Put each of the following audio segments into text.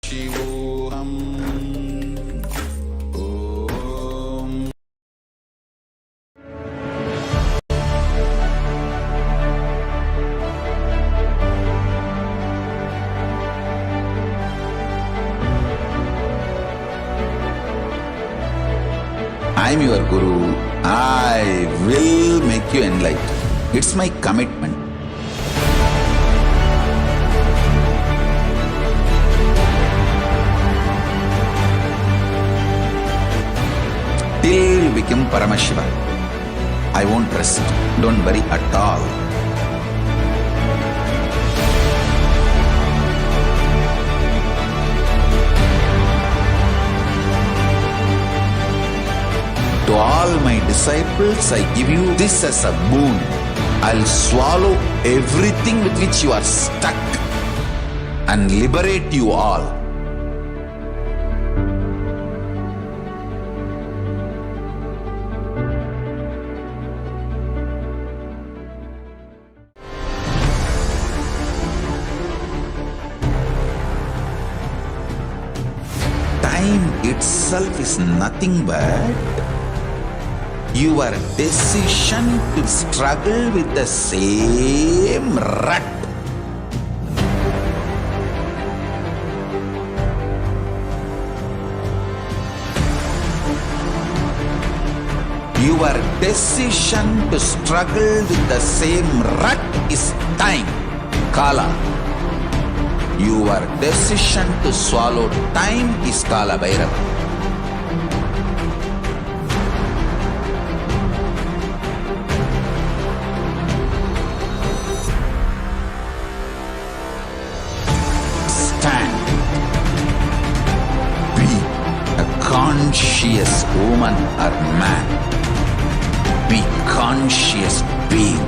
शिवोऽहम् ॐ I am your Guru. I will make you enlightened. It's my commitment. Till you become Paramashiva, I won't rest. Don't worry at all. To all my disciples, I give you this as a boon. I'll swallow everything with which you are stuck and liberate you all. Time itself is nothing but your decision to struggle with the same rut. Your decision to struggle with the same rut is time, Kala. Your decision to swallow time is Kala Bhairava. Stand. Be a conscious woman or man. Be conscious being.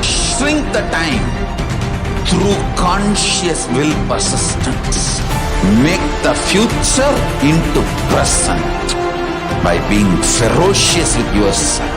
Shrink the time through conscious will persistence. Make the future into present by being ferocious with yourself.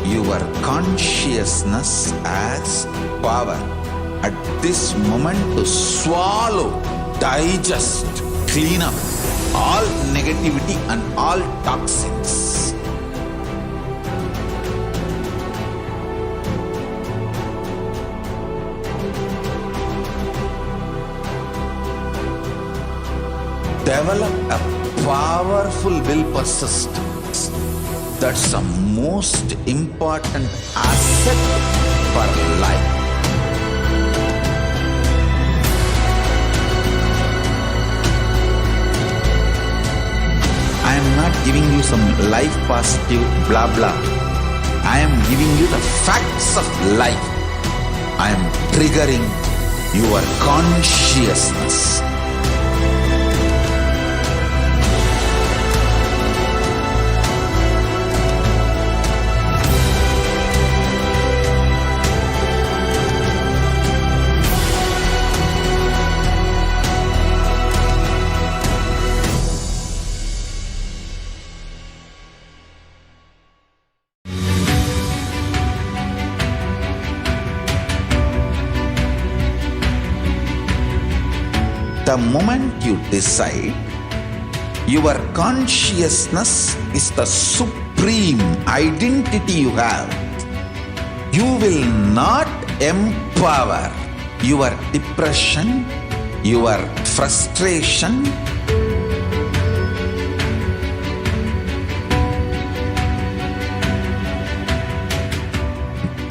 Your consciousness has power at this moment to swallow, digest, clean up all negativity and all toxins. Develop a powerful will persistence. That's the most important asset for life. I am not giving you some life positive blah blah. I am giving you the facts of life. I am triggering your consciousness. The moment you decide, your consciousness is the supreme identity you have. You will not empower your depression, your frustration,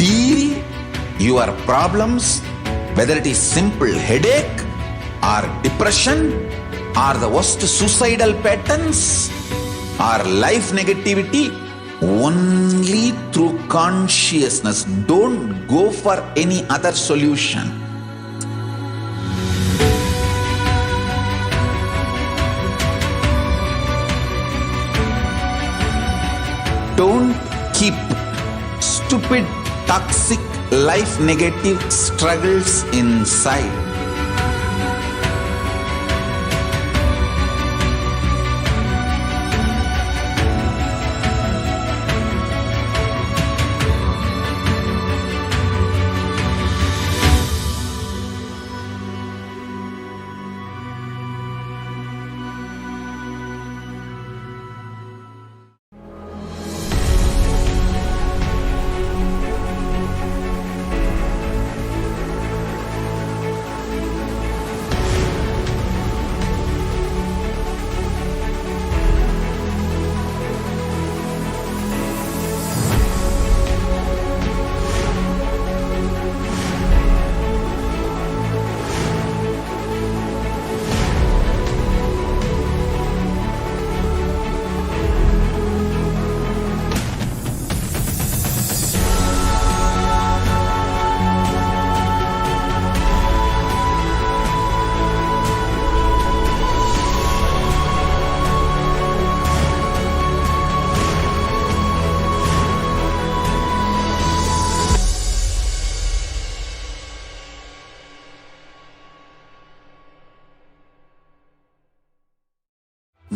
deal your problems, whether it is simple headache or depression or the worst suicidal patterns or life negativity, only through consciousness. Don't go for any other solution. Don't keep stupid, toxic, life negative struggles inside.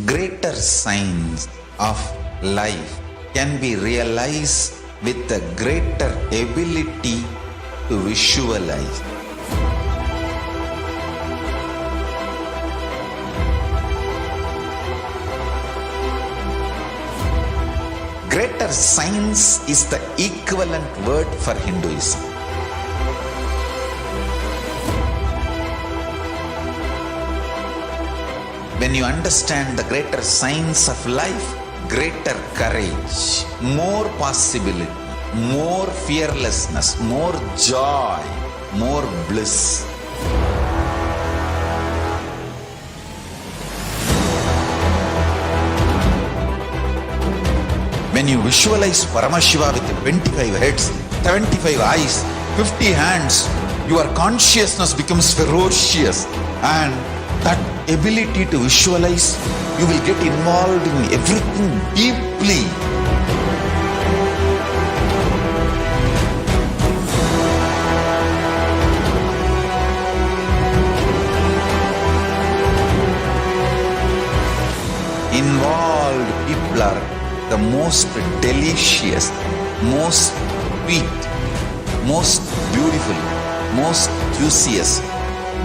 Greater signs of life can be realized with a greater ability to visualize. Greater signs is the equivalent word for Hinduism. When you understand the greater signs of life, greater courage, more possibility, more fearlessness, more joy, more bliss. When you visualize Paramashiva with 25 heads, 75 eyes, 50 hands, your consciousness becomes ferocious, and that ability to visualize, you will get involved in everything deeply. Involved people are the most delicious, most sweet, most beautiful, most juiciest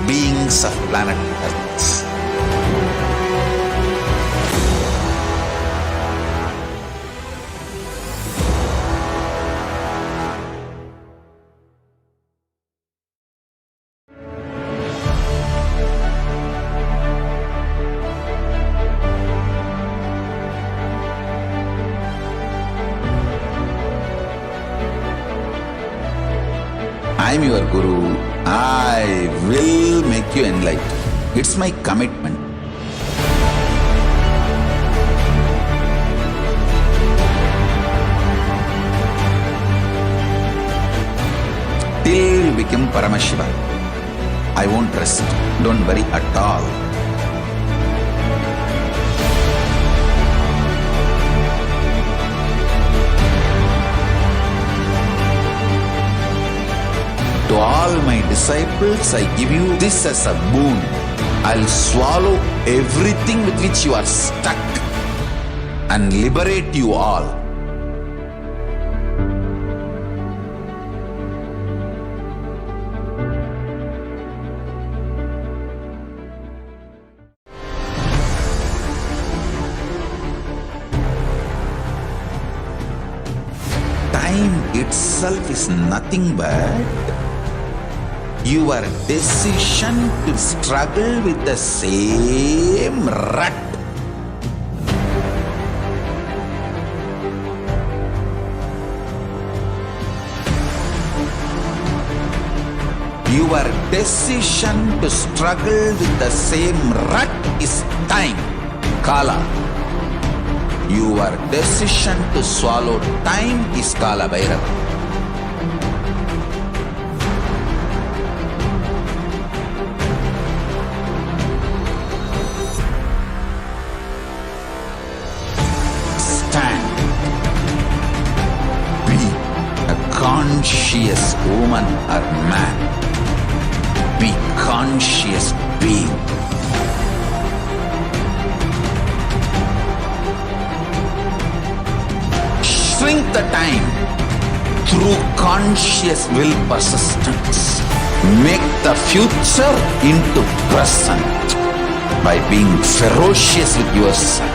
beings of planet Earth. I am your Guru. I will make you enlightened. It's my commitment. Till you become Paramashiva, I won't rest. Don't worry at all. To all my disciples, I give you this as a boon. I'll swallow everything with which you are stuck and liberate you all. itself is nothing but your decision to struggle with the same rut. Your decision to struggle with the same rut is time, Kala. Your decision to swallow time is Kala Bhairava. Stand. Be a conscious woman or man. Be conscious being. Shrink the time through conscious will persistence. Make the future into present by being ferocious with yourself.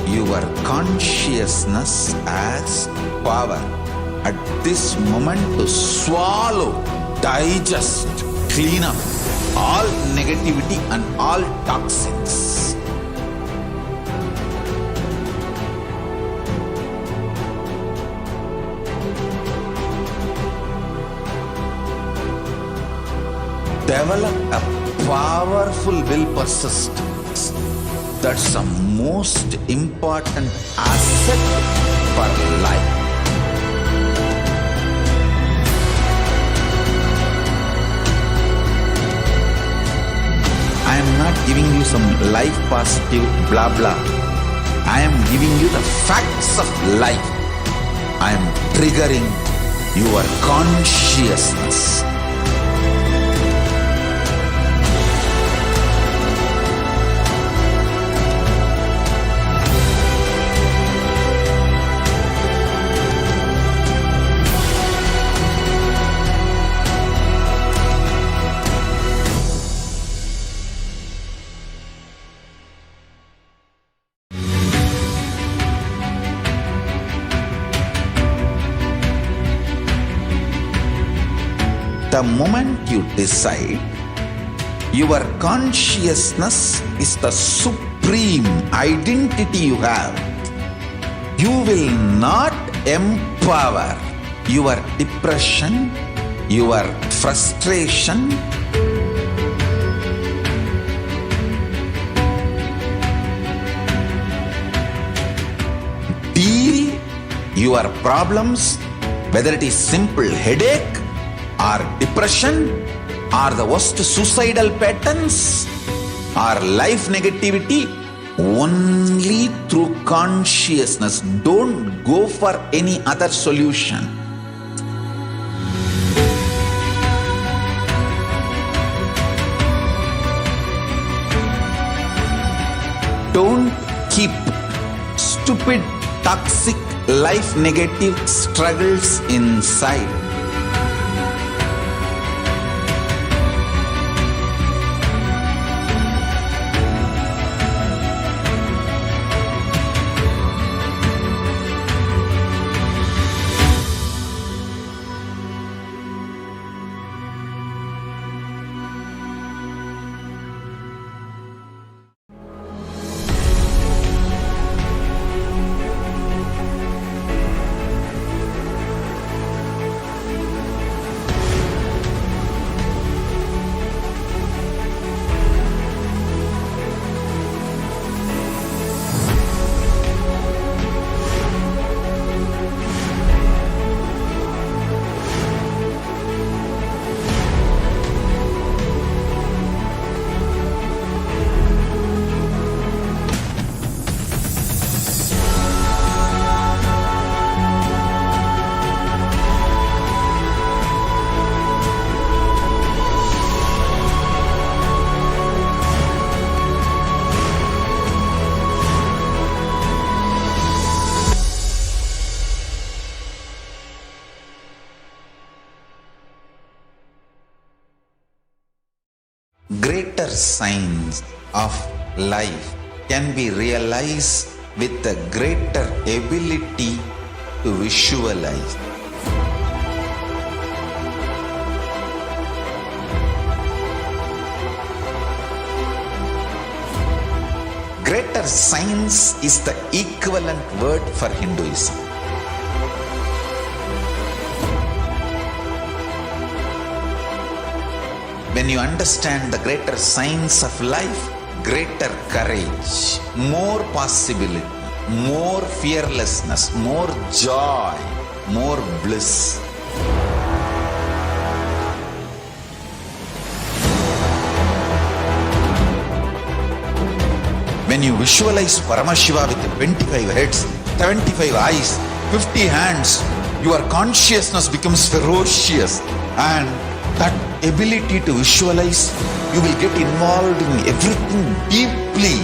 Your consciousness has power at this moment to swallow, digest, clean up all negativity and all toxins. Develop a powerful will persistence. That's the most important asset for life. I am not giving you some life positive blah blah. I am giving you the facts of life. I am triggering your consciousness. The moment you decide, your consciousness is the supreme identity you have. You will not empower your depression, your frustration, deal your problems, whether it is simple headache or depression or the worst suicidal patterns or life negativity, only through consciousness. Don't go for any other solution. Don't keep stupid, toxic, life negative struggles inside. greater signs of life can be realized with a greater ability to visualize. Greater science is the equivalent word for Hinduism. When you understand the greater science of life, greater courage, more possibility, more fearlessness, more joy, more bliss. When you visualize Paramashiva with 25 heads, 75 eyes, 50 hands, your consciousness becomes ferocious, and that ability to visualize, you will get involved in everything deeply.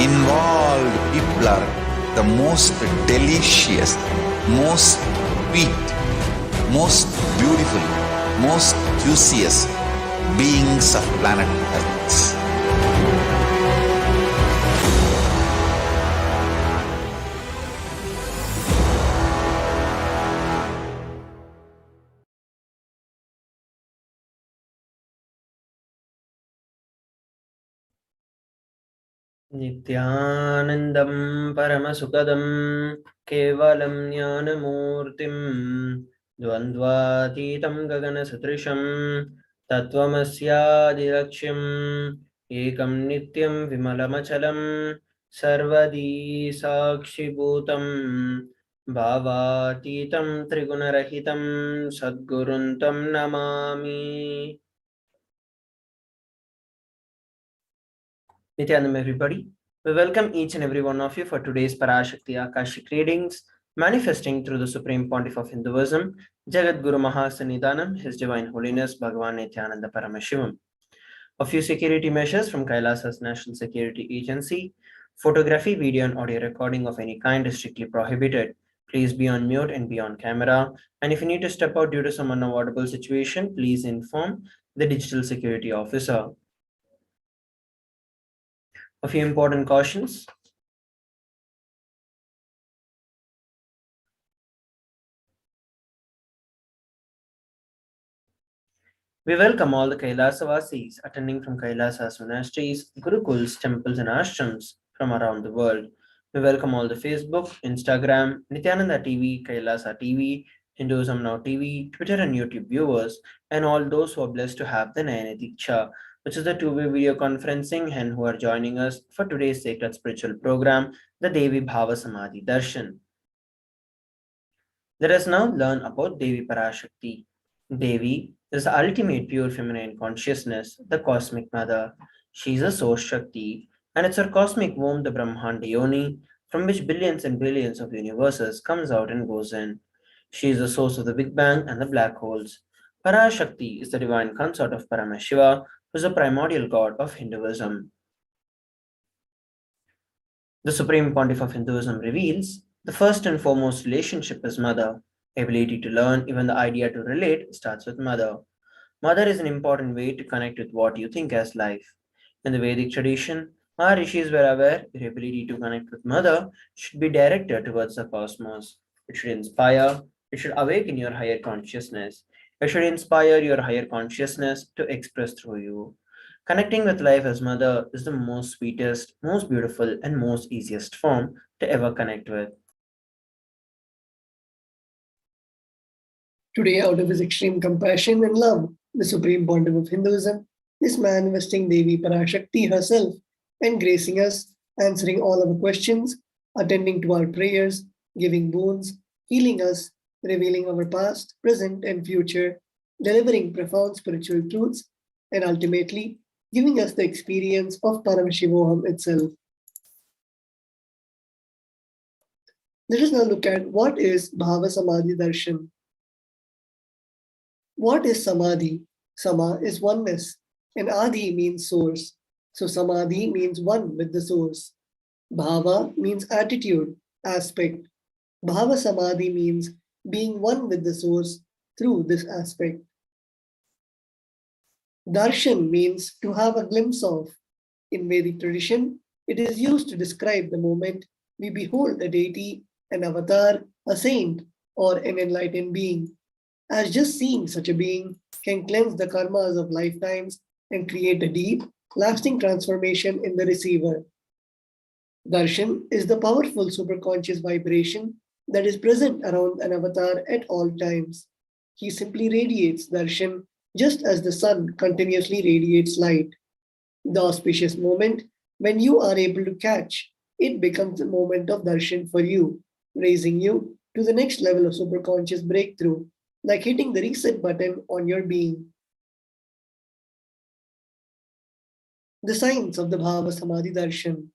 Involved people are the most delicious, most sweet, most beautiful, most juiciest beings of planet Earth. नित्यानन्दं परमसुखदं केवलं ज्ञानमूर्तिं द्वन्द्वातीतं गगनसदृशं तत्त्वमस्यादिलक्ष्यम् एकं नित्यं विमलमचलं सर्वदी साक्षिभूतं भावातीतं त्रिगुणरहितं सद्गुरुं तं Namami. Nityanam, everybody. We welcome each and every one of you for today's Parashakti Akashic readings, manifesting through the Supreme Pontiff of Hinduism, Jagat Guru Mahasanidanam, His Divine Holiness Bhagavan Nityananda Paramashivam. A few security measures from Kailasa's National Security Agency. Photography, video, and audio recording of any kind is strictly prohibited. Please be on mute and be on camera. And if you need to step out due to some unavoidable situation, please inform the digital security officer. A few important cautions. We welcome all the Kailasa-vasis attending from Kailasa's monasteries, gurukuls, temples, and ashrams from around the world. We welcome all the Facebook, Instagram, Nityananda TV, Kailasa TV, Hinduism Now TV, Twitter, and YouTube viewers, and all those who are blessed to have the Nayana Diksha, which is the two-way video conferencing, and who are joining us for today's sacred spiritual program, the Devi Bhava Samadhi Darshan. Let us now learn about Devi Parashakti. Devi is the ultimate pure feminine consciousness, the cosmic mother. She is a source Shakti, and it's her cosmic womb, the Brahmanda Yoni, from which billions and billions of universes comes out and goes in. She is the source of the Big Bang and the black holes. Parashakti is the divine consort of Paramashiva, who is the primordial god of Hinduism. The Supreme Pontiff of Hinduism reveals the first and foremost relationship is mother. Ability to learn, even the idea to relate, starts with mother. Mother is an important way to connect with what you think as life. In the Vedic tradition, our rishis were aware your ability to connect with mother should be directed towards the cosmos. It should inspire, it should awaken your higher consciousness. It should inspire your higher consciousness to express through you. Connecting with life as mother is the most sweetest, most beautiful, and most easiest form to ever connect with. Today, out of his extreme compassion and love, the Supreme Pontiff of Hinduism is manifesting Devi Parashakti herself and gracing us, answering all our questions, attending to our prayers, giving boons, healing us, revealing our past, present, and future, delivering profound spiritual truths, and ultimately giving us the experience of Paramashivoham itself. Let us now look at what is Bhava Samadhi Darshan. What is Samadhi? Sama is oneness, and Adi means source. So Samadhi means one with the source. Bhava means attitude, aspect. Bhava Samadhi means being one with the source through this aspect. Darshan means to have a glimpse of. In Vedic tradition, it is used to describe the moment we behold a deity, an avatar, a saint, or an enlightened being, as just seeing such a being can cleanse the karmas of lifetimes and create a deep, lasting transformation in the receiver. Darshan is the powerful superconscious vibration that is present around an avatar at all times. He simply radiates darshan just as the sun continuously radiates light. The auspicious moment when you are able to catch, it becomes a moment of darshan for you, raising you to the next level of superconscious breakthrough, like hitting the reset button on your being. The signs of the Bhava Samadhi Darshan.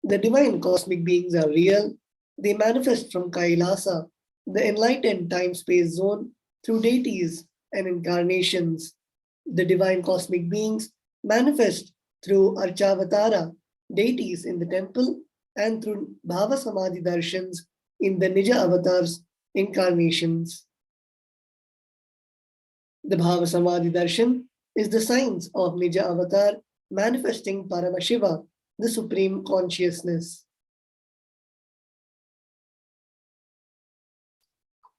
The divine cosmic beings are real. They manifest from Kailasa, the enlightened time-space zone, through deities and incarnations. The divine cosmic beings manifest through Archavatara, deities in the temple, and through Bhava Samadhi Darshans in the Nija avatars, incarnations. The Bhava Samadhi Darshan is the signs of Nija avatar manifesting Paramashiva, the Supreme Consciousness.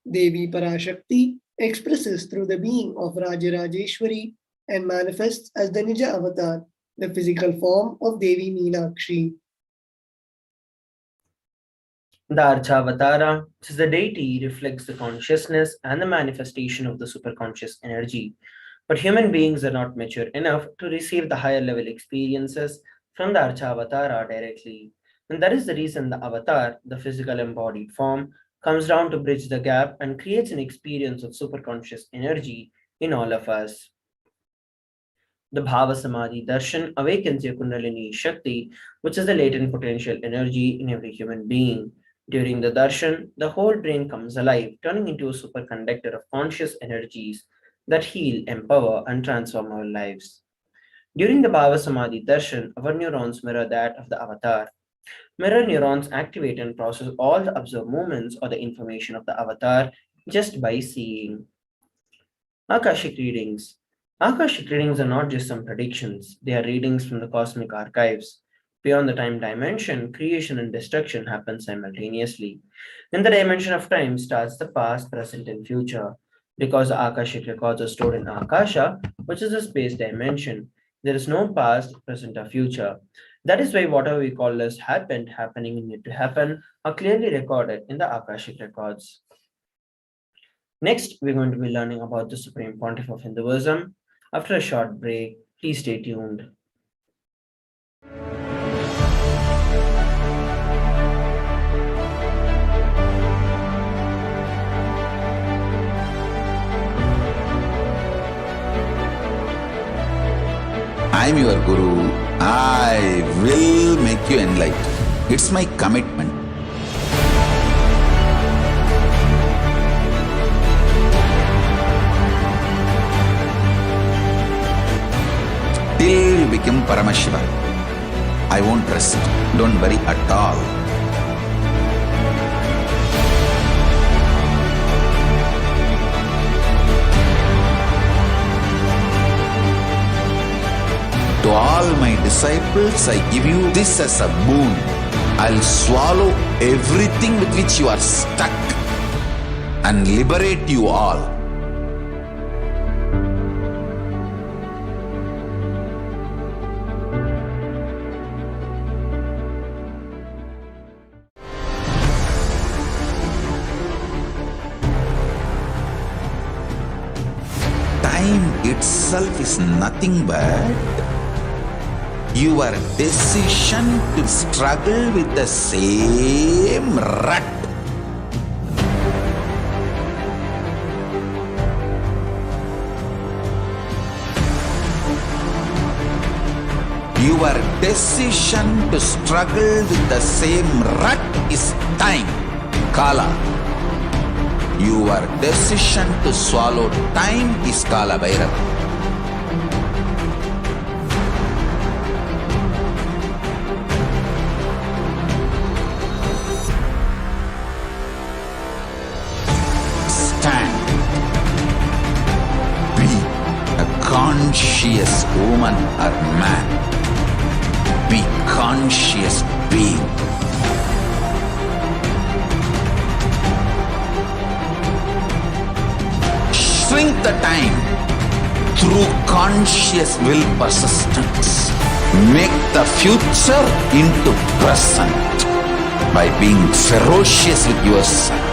Devi Parashakti expresses through the being of Rajarajeshwari and manifests as the Nija avatar, the physical form of Devi Meenakshi. The Archavatara, which is the deity, reflects the consciousness and the manifestation of the superconscious energy. But human beings are not mature enough to receive the higher level experiences from the Archavatara directly. And that is the reason the avatar, the physical embodied form, comes down to bridge the gap and creates an experience of superconscious energy in all of us. The Bhava Samadhi Darshan awakens your Kundalini Shakti, which is the latent potential energy in every human being. During the darshan, the whole brain comes alive, turning into a superconductor of conscious energies that heal, empower, and transform our lives. During the Bhava Samadhi darshan, our neurons mirror that of the avatar. Mirror neurons activate and process all the observed movements or the information of the avatar just by seeing. Akashic readings. Akashic readings are not just some predictions, they are readings from the cosmic archives. Beyond the time dimension, creation and destruction happen simultaneously. In the dimension of time starts the past, present, and future. Because the Akashic records are stored in Akasha, which is a space dimension, there is no past, present, or future. That is why whatever we call as happened, happening, and yet to happen are clearly recorded in the Akashic records. Next, we're going to be learning about the Supreme Pontiff of Hinduism. After a short break, please stay tuned. I am your Guru. I will make you enlightened. It's my commitment. Till you become Paramashiva, I won't rest. Don't worry at all. To all my disciples, I give you this as a boon. I'll swallow everything with which you are stuck and liberate you all. Time itself is nothing but your decision to struggle with the same rut. Your decision to struggle with the same rut is time, Kala. Your decision to swallow time is Kala Bhairava. conscious woman or man. Be conscious being. Shrink the time through conscious will persistence. Make the future into present by being ferocious with yourself.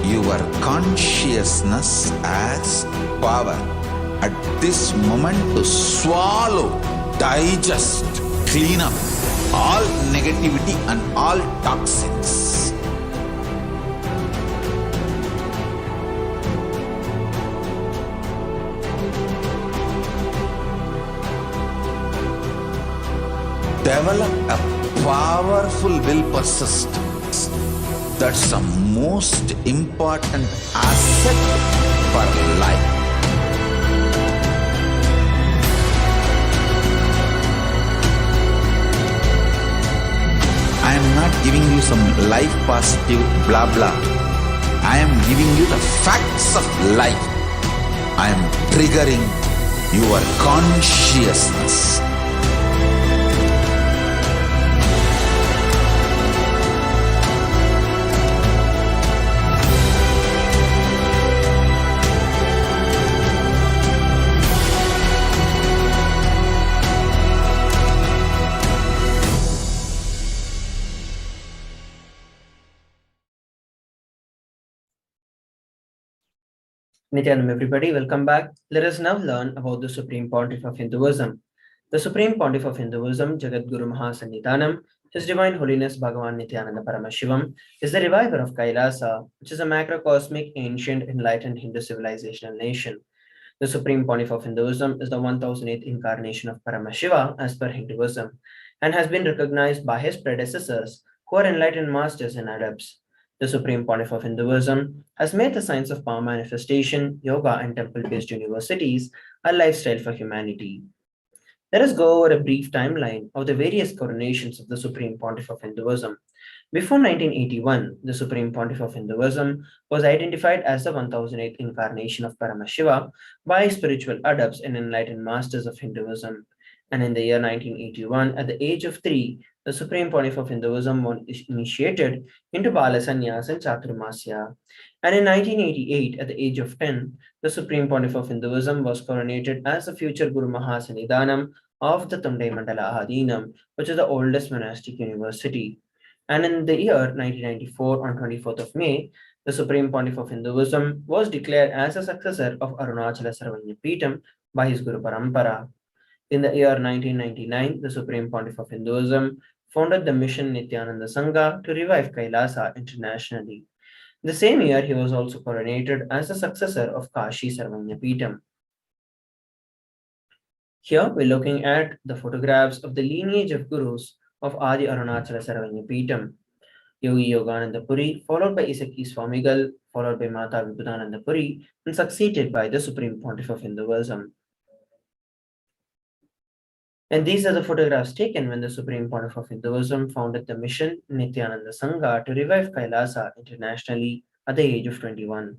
Your consciousness as power at this moment to swallow, digest, clean up all negativity and all toxins. Develop a powerful will persistence. That's the most important asset for life. I am not giving you some life positive blah blah. I am giving you the facts of life. I am triggering your consciousness. Nityanam, everybody, welcome back. Let us now learn about the Supreme Pontiff of Hinduism. The Supreme Pontiff of Hinduism, Jagadguru Mahasannidhanam, His Divine Holiness Bhagavan Nityananda Paramashivam, is the reviver of Kailasa, which is a macrocosmic, ancient, enlightened Hindu civilizational nation. The Supreme Pontiff of Hinduism is the 1008th incarnation of Paramashiva as per Hinduism, and has been recognized by his predecessors, who are enlightened masters and adepts. The Supreme Pontiff of Hinduism has made the science of power manifestation, yoga, and temple-based universities a lifestyle for humanity. Let us go over a brief timeline of the various coronations of the Supreme Pontiff of Hinduism. Before 1981, the Supreme Pontiff of Hinduism was identified as the 1008th incarnation of Paramashiva by spiritual adepts and enlightened masters of Hinduism. And in the year 1981, at the age of 3, the Supreme Pontiff of Hinduism was initiated into Bala Sannyas and Chaturmasya. And in 1988, at the age of 10, the Supreme Pontiff of Hinduism was coronated as the future Guru Mahasannidhanam of the Tundai Mandala Adinam, which is the oldest monastic university. And in the year 1994, on 24th of May, the Supreme Pontiff of Hinduism was declared as a successor of Arunachala Sarvanyapeetham by his Guru Parampara. In the year 1999, the Supreme Pontiff of Hinduism founded the mission Nityananda Sangha to revive Kailasa internationally. The same year, he was also coronated as the successor of Kashi Sarvanyapeetham. Here, we're looking at the photographs of the lineage of gurus of Adi Arunachala Sarvanyapeetham. Yogi Yogananda Puri, followed by Isaki Swamigal, followed by Mata Vibhudananda Puri, and succeeded by the Supreme Pontiff of Hinduism. And these are the photographs taken when the Supreme Pontiff of Hinduism founded the mission Nityananda Sangha to revive Kailasa internationally at the age of 21.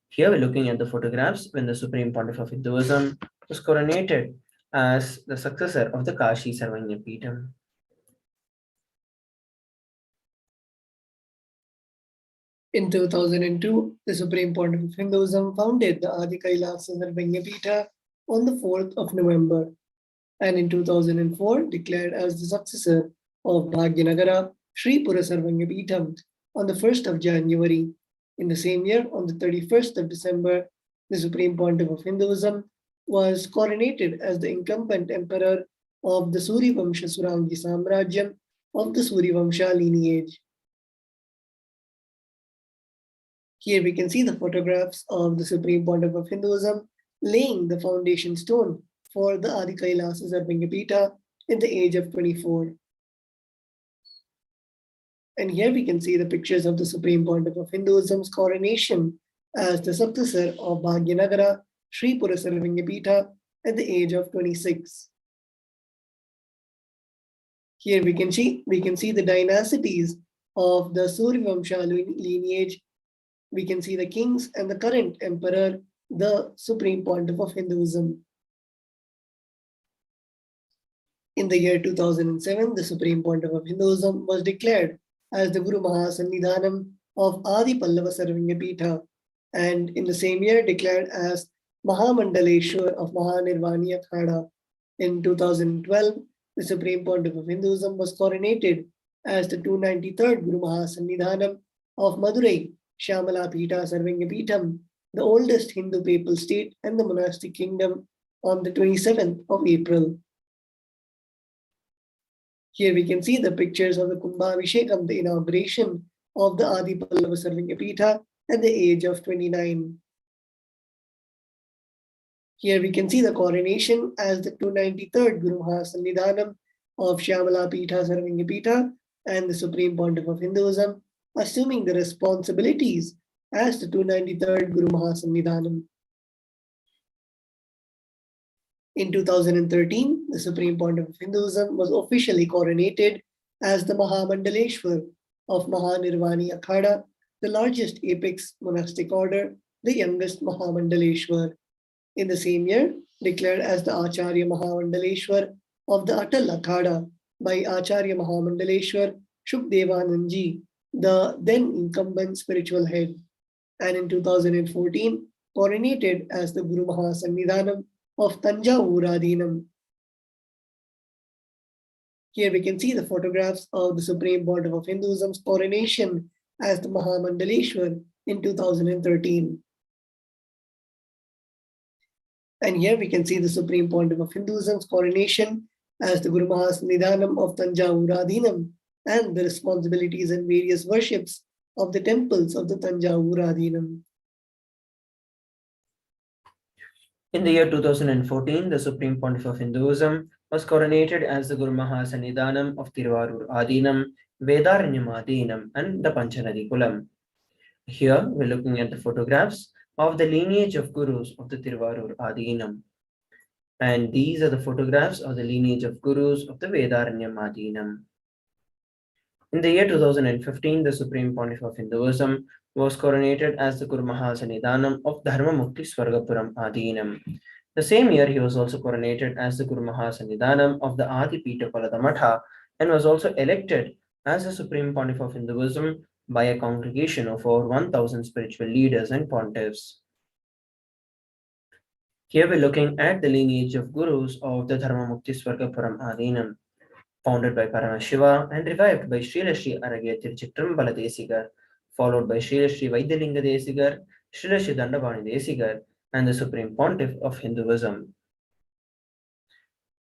Here we're looking at the photographs when the Supreme Pontiff of Hinduism was coronated as the successor of the Kashi Sarvanya Peetham. In 2002, the Supreme Pontiff of Hinduism founded the Adi Kailasa Sarvanya on the 4th of November, and in 2004 declared as the successor of Bhagyanagara Sri Pura Sarvanya on the 1st of January. In the same year, on the 31st of December, the Supreme Pontiff of Hinduism was coronated as the incumbent emperor of the Surivamsha Surangi Samrajyam of the Surivamsha lineage. Here we can see the photographs of the Supreme Pontiff of Hinduism laying the foundation stone for the Adi Kailasa Sarvanya at the age of 24. And here we can see the pictures of the Supreme Pontiff of Hinduism's coronation as the successor of Bhagyanagara Sri Pura Sarvanya at the age of 26. Here we can see the dynasties of the Surivamsha lineage. We can see the kings and the current emperor, the Supreme Pontiff of Hinduism. In the year 2007, the Supreme Pontiff of Hinduism was declared as the Guru Mahasannidhanam of Adi Pallava Sarvanya and in the same year declared as Mahamandaleshwar of Mahanirvani Akhada. In 2012, the Supreme Pontiff of Hinduism was coronated as the 293rd Guru Mahasannidhanam of Madurai Shyamala Pita Sarvanya the oldest Hindu papal state and the monastic kingdom, on the 27th of April. Here we can see the pictures of the Kumbhabhishekam, the inauguration of the Adi Pallava Sarvanya at the age of 29. Here we can see the coronation as the 293rd Guru Mahasannidhanam of Shyamala Pita Sarvanya and the Supreme Pontiff of Hinduism, assuming the responsibilities as the 293rd Guru Mahasannidhanam. In 2013, the Supreme Pontiff of Hinduism was officially coronated as the Mahamandaleshwar of Mahanirvani Akhada, the largest apex monastic order, the youngest Mahamandaleshwar. In the same year, declared as the Acharya Mahamandaleshwar of the Atal Akhada by Acharya Mahamandaleshwar Shukdevanandji, the then incumbent spiritual head, and in 2014, coronated as the Guru Mahasannidhanam of Tanjavur Adinam. Here we can see the photographs of the Supreme Pontiff of Hinduism's coronation as the Mahamandaleshwar in 2013. And here we can see the Supreme Pontiff of Hinduism's coronation as the Guru Mahasannidhanam of Tanjavur Adinam and the responsibilities and various worships of the temples of the Tanjavur Adinam. In the year 2014, the Supreme Pontiff of Hinduism was coronated as the Guru Mahasannidhanam of Tiruvarur Adinam, Vedaranyam Adinam, and the Panchanadi Kulam. Here we're looking at the photographs of the lineage of Gurus of the Tiruvarur Adinam. And these are the photographs of the lineage of Gurus of the Vedaranyam Adinam. In the year 2015, the Supreme Pontiff of Hinduism was coronated as the Guru Mahasannidhanam of Dharma Mukti Swargapuram Adinam. The same year, he was also coronated as the Guru Mahasannidhanam of the Adi Pita Palada Matha and was also elected as the Supreme Pontiff of Hinduism by a congregation of over 1,000 spiritual leaders and pontiffs. Here we're looking at the lineage of Gurus of the Dharma Mukti Swargapuram Adinam, founded by Paramashiva and revived by Srila Sri Aragya Tiruchittrambala Desigar, followed by Srila Sri Vaidyalinga Desigar, Srila Sri Dandapani Desigar, and the Supreme Pontiff of Hinduism.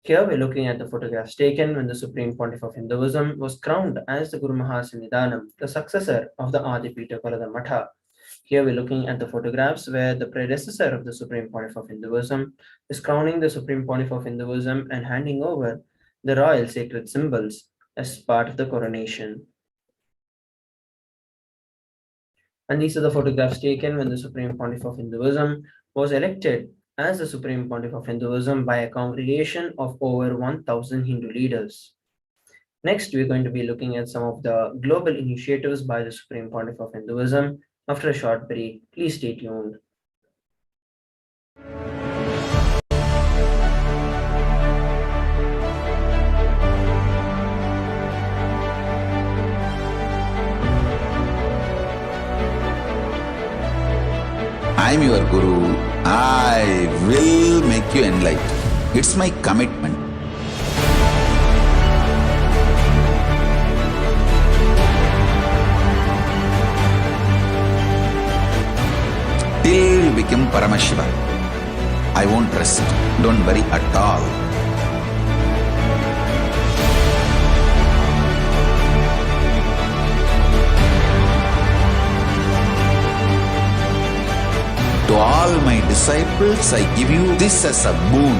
Here we're looking at the photographs taken when the Supreme Pontiff of Hinduism was crowned as the Guru Mahasannidhanam, the successor of the Adipita Palada Matha. Here we're looking at the photographs where the predecessor of the Supreme Pontiff of Hinduism is crowning the Supreme Pontiff of Hinduism and handing over the royal sacred symbols as part of the coronation. And these are the photographs taken when the Supreme Pontiff of Hinduism was elected as the Supreme Pontiff of Hinduism by a congregation of over 1,000 Hindu leaders. Next, we're going to be looking at some of the global initiatives by the Supreme Pontiff of Hinduism. After a short break, please stay tuned. I am your Guru. I will make you enlightened. It's my commitment. Till you become Paramashiva, I won't rest. Don't worry at all. To all my disciples, I give you this as a boon.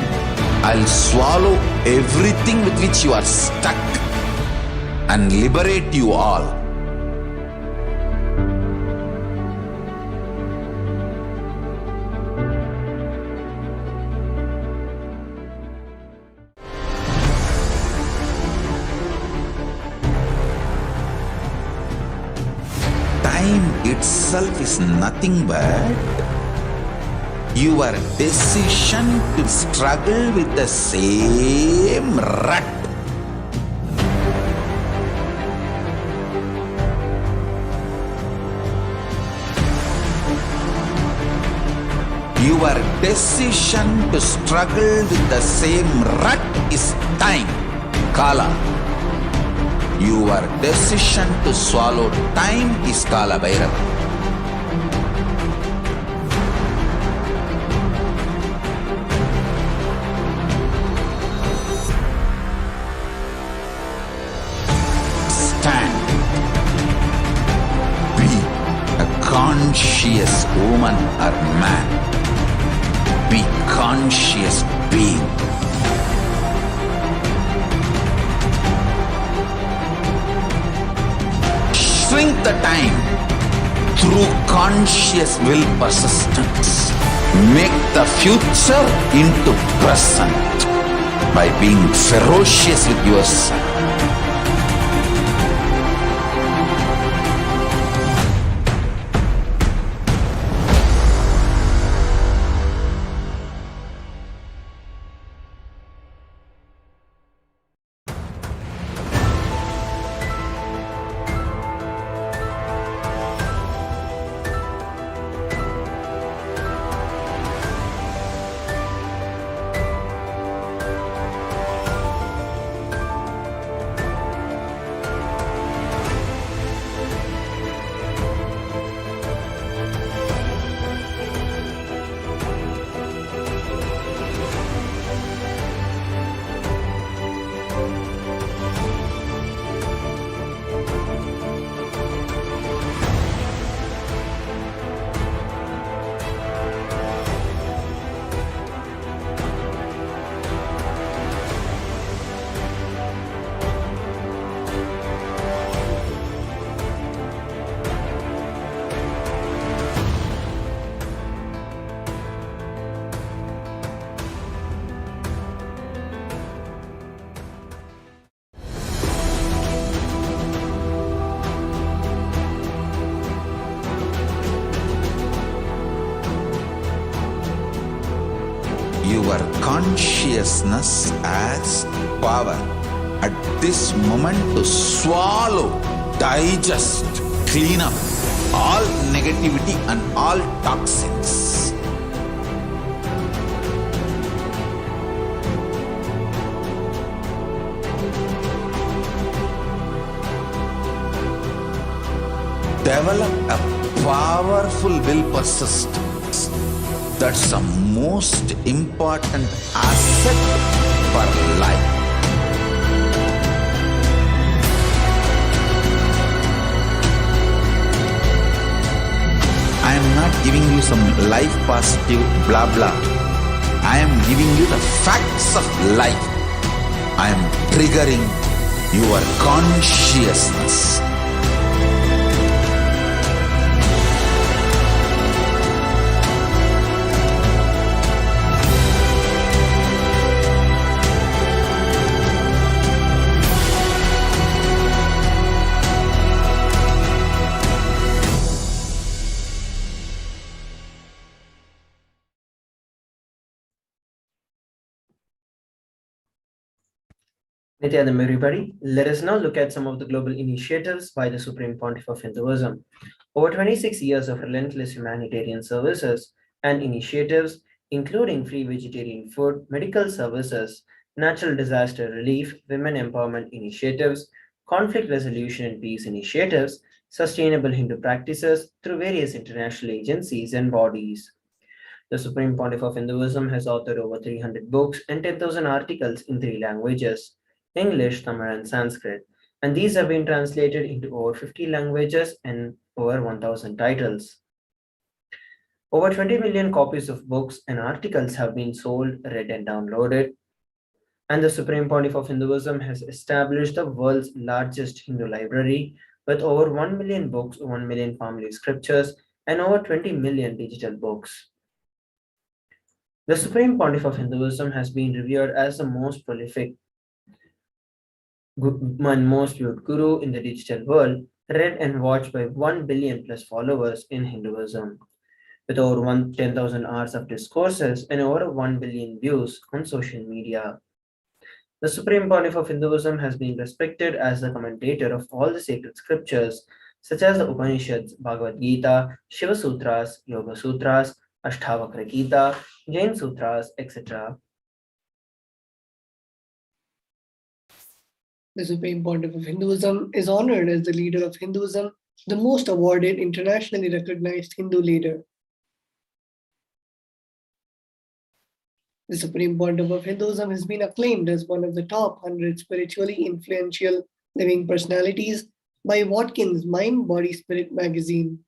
I'll swallow everything with which you are stuck and liberate you all. Time itself is nothing but your decision to struggle with the same rut. Your decision to struggle with the same rut is time, Kala. Your decision to swallow time is Kala Bhairava. Conscious woman or man. Be conscious being. Shrink the time through conscious will persistence. Make the future into present by being ferocious with yourself. Your consciousness has power at this moment to swallow, digest, clean up all negativity and all toxins. Develop a powerful will persistence. That's the most important asset for life. I am not giving you some life positive blah blah. I am giving you the facts of life. I am triggering your consciousness. Nityanam, everybody. Let us now look at some of the global initiatives by the Supreme Pontiff of Hinduism. Over 26 years of relentless humanitarian services and initiatives, including free vegetarian food, medical services, natural disaster relief, women empowerment initiatives, conflict resolution and peace initiatives, sustainable Hindu practices through various international agencies and bodies. The Supreme Pontiff of Hinduism has authored over 300 books and 10,000 articles in three languages: English, Tamil, and Sanskrit. And these have been translated into over 50 languages and over 1,000 titles. Over 20 million copies of books and articles have been sold, read, and downloaded. And the Supreme Pontiff of Hinduism has established the world's largest Hindu library with over 1 million books, 1 million family scriptures, and over 20 million digital books. The Supreme Pontiff of Hinduism has been revered as the most prolific and most viewed guru in the digital world, read and watched by 1 billion plus followers in Hinduism, with over 10,000 hours of discourses and over 1 billion views on social media. The Supreme Pontiff of Hinduism has been respected as the commentator of all the sacred scriptures, such as the Upanishads, Bhagavad Gita, Shiva Sutras, Yoga Sutras, Ashtavakra Gita, Jain Sutras, etc. The Supreme Pontiff of Hinduism is honored as the leader of Hinduism, the most awarded internationally recognized Hindu leader. The Supreme Pontiff of Hinduism has been acclaimed as one of the top 100 spiritually influential living personalities by Watkins' Mind, Body, Spirit magazine.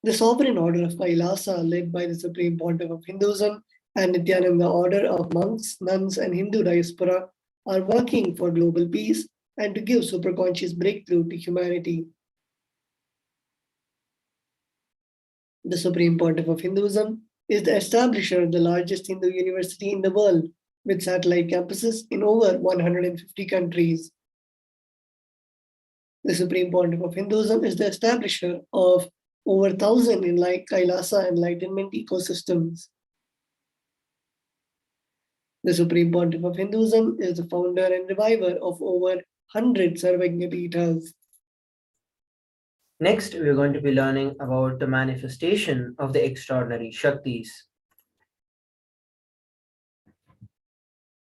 The Sovereign Order of Kailasa, led by the Supreme Pontiff of Hinduism and Nityananda Order of monks, nuns, and Hindu diaspora, are working for global peace and to give superconscious breakthrough to humanity. The Supreme Pontiff of Hinduism is the establisher of the largest Hindu university in the world, with satellite campuses in over 150 countries. The Supreme Pontiff of Hinduism is the establisher of over 1,000 Kailasa enlightenment ecosystems. The Supreme Pontiff of Hinduism is the founder and reviver of over 100 Sarvagya Peethas. Next, we are going to be learning about the manifestation of the extraordinary Shaktis.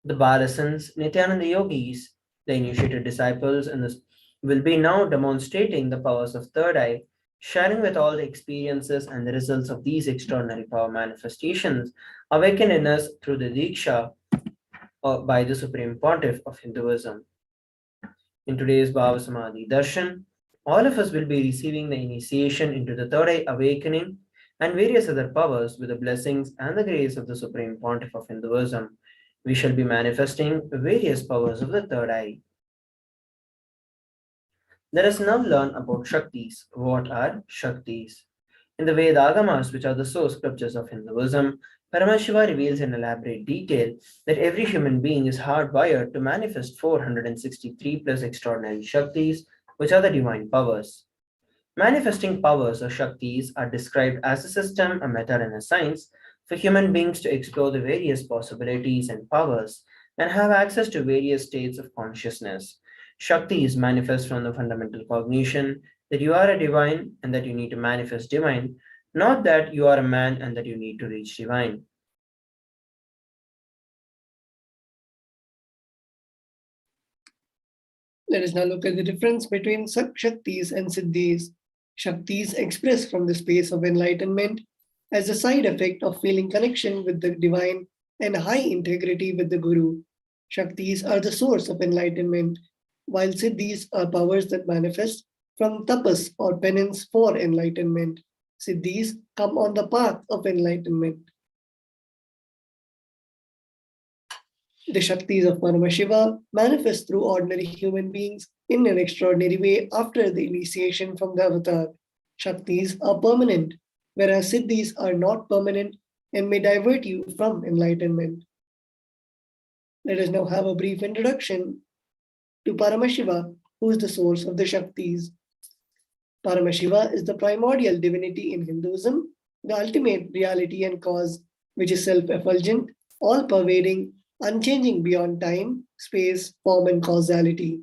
The Balasans, Nityananda Yogis, the initiated disciples, and this will be now demonstrating the powers of third eye, sharing with all the experiences and the results of these extraordinary power manifestations awakened in us through the Diksha by the Supreme Pontiff of Hinduism. In today's Bhava Samadhi Darshan, all of us will be receiving the initiation into the third eye awakening and various other powers with the blessings and the grace of the Supreme Pontiff of Hinduism. We shall be manifesting various powers of the third eye. Let us now learn about Shaktis. What are Shaktis? In the Vedagamas, which are the source scriptures of Hinduism, Paramashiva reveals in elaborate detail that every human being is hardwired to manifest 463 plus extraordinary Shaktis, which are the divine powers. Manifesting powers or Shaktis are described as a system, a method, and a science for human beings to explore the various possibilities and powers and have access to various states of consciousness. Shaktis manifest from the fundamental cognition that you are a divine and that you need to manifest divine, not that you are a man and that you need to reach divine. Let us now look at the difference between Shaktis and Siddhis. Shaktis express from the space of enlightenment as a side effect of feeling connection with the divine and high integrity with the Guru. Shaktis are the source of enlightenment, while Siddhis are powers that manifest from tapas or penance for enlightenment. Siddhis come on the path of enlightenment. The Shaktis of Paramashiva manifest through ordinary human beings in an extraordinary way after the initiation from the avatar. Shaktis are permanent, whereas Siddhis are not permanent and may divert you from enlightenment. Let us now have a brief introduction to Paramashiva, who is the source of the Shaktis. Paramashiva is the primordial divinity in Hinduism, the ultimate reality and cause, which is self-effulgent, all-pervading, unchanging beyond time, space, form, and causality.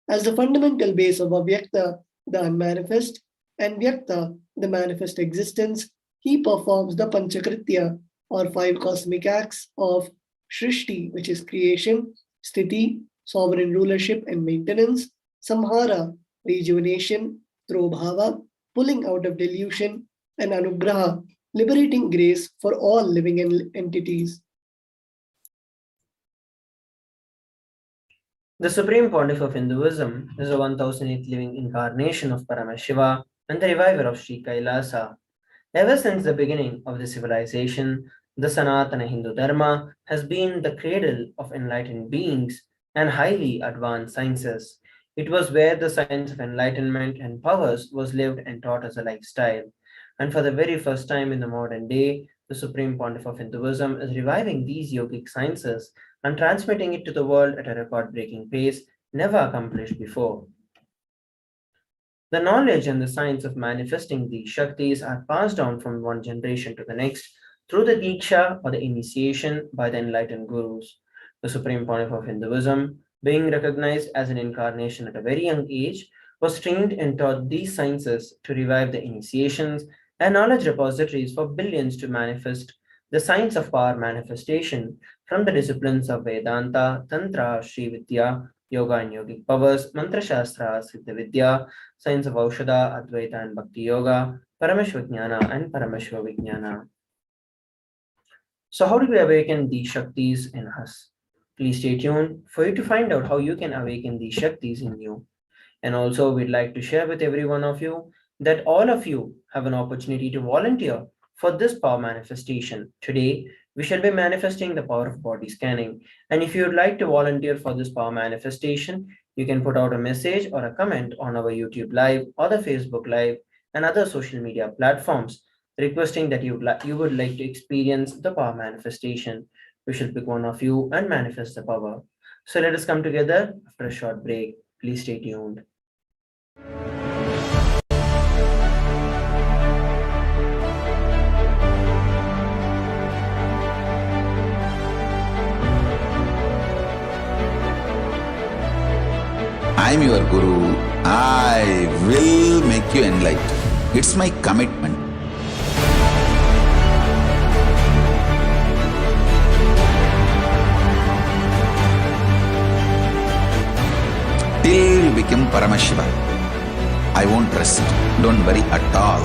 As the fundamental base of Avyakta, the unmanifest, and Vyakta, the manifest existence, he performs the Panchakritya, or five cosmic acts of Shrishti, which is creation, Sthiti, sovereign rulership and maintenance, Samhara, rejuvenation, through bhava, pulling out of delusion, and Anugraha, liberating grace for all living entities. The Supreme Pontiff of Hinduism is the 1008th living incarnation of Paramashiva and the reviver of Sri Kailasa. Ever since the beginning of the civilization, the Sanatana Hindu Dharma has been the cradle of enlightened beings and highly advanced sciences. It was where the science of enlightenment and powers was lived and taught as a lifestyle. And for the very first time in the modern day, the Supreme Pontiff of Hinduism is reviving these yogic sciences and transmitting it to the world at a record-breaking pace never accomplished before. The knowledge and the science of manifesting these Shaktis are passed down from one generation to the next through the Diksha or the initiation by the enlightened gurus. The Supreme Pontiff of Hinduism, being recognized as an incarnation at a very young age, was trained and taught these sciences to revive the initiations and knowledge repositories for billions to manifest the science of power manifestation from the disciplines of Vedanta, Tantra, Sri Vidya, Yoga and Yogic powers, Mantra Shastra, Siddha Vidya, science of Aushadha, Advaita and Bhakti Yoga, Parameshwar Jnana and Parameshwar Vijnana. So how do we awaken these Shaktis in us? Please stay tuned for you to find out how you can awaken these Shaktis in you. And also we'd like to share with every one of you that all of you have an opportunity to volunteer for this power manifestation. Today, we shall be manifesting the power of body scanning. And if you would like to volunteer for this power manifestation, you can put out a message or a comment on our YouTube Live or the Facebook Live and other social media platforms requesting that you would like to experience the power manifestation. We shall pick one of you and manifest the power. So let us come together after a short break. Please stay tuned. I'm your guru. I will make you enlightened. It's my commitment. Till you become Paramashiva, I won't rest. Don't worry at all.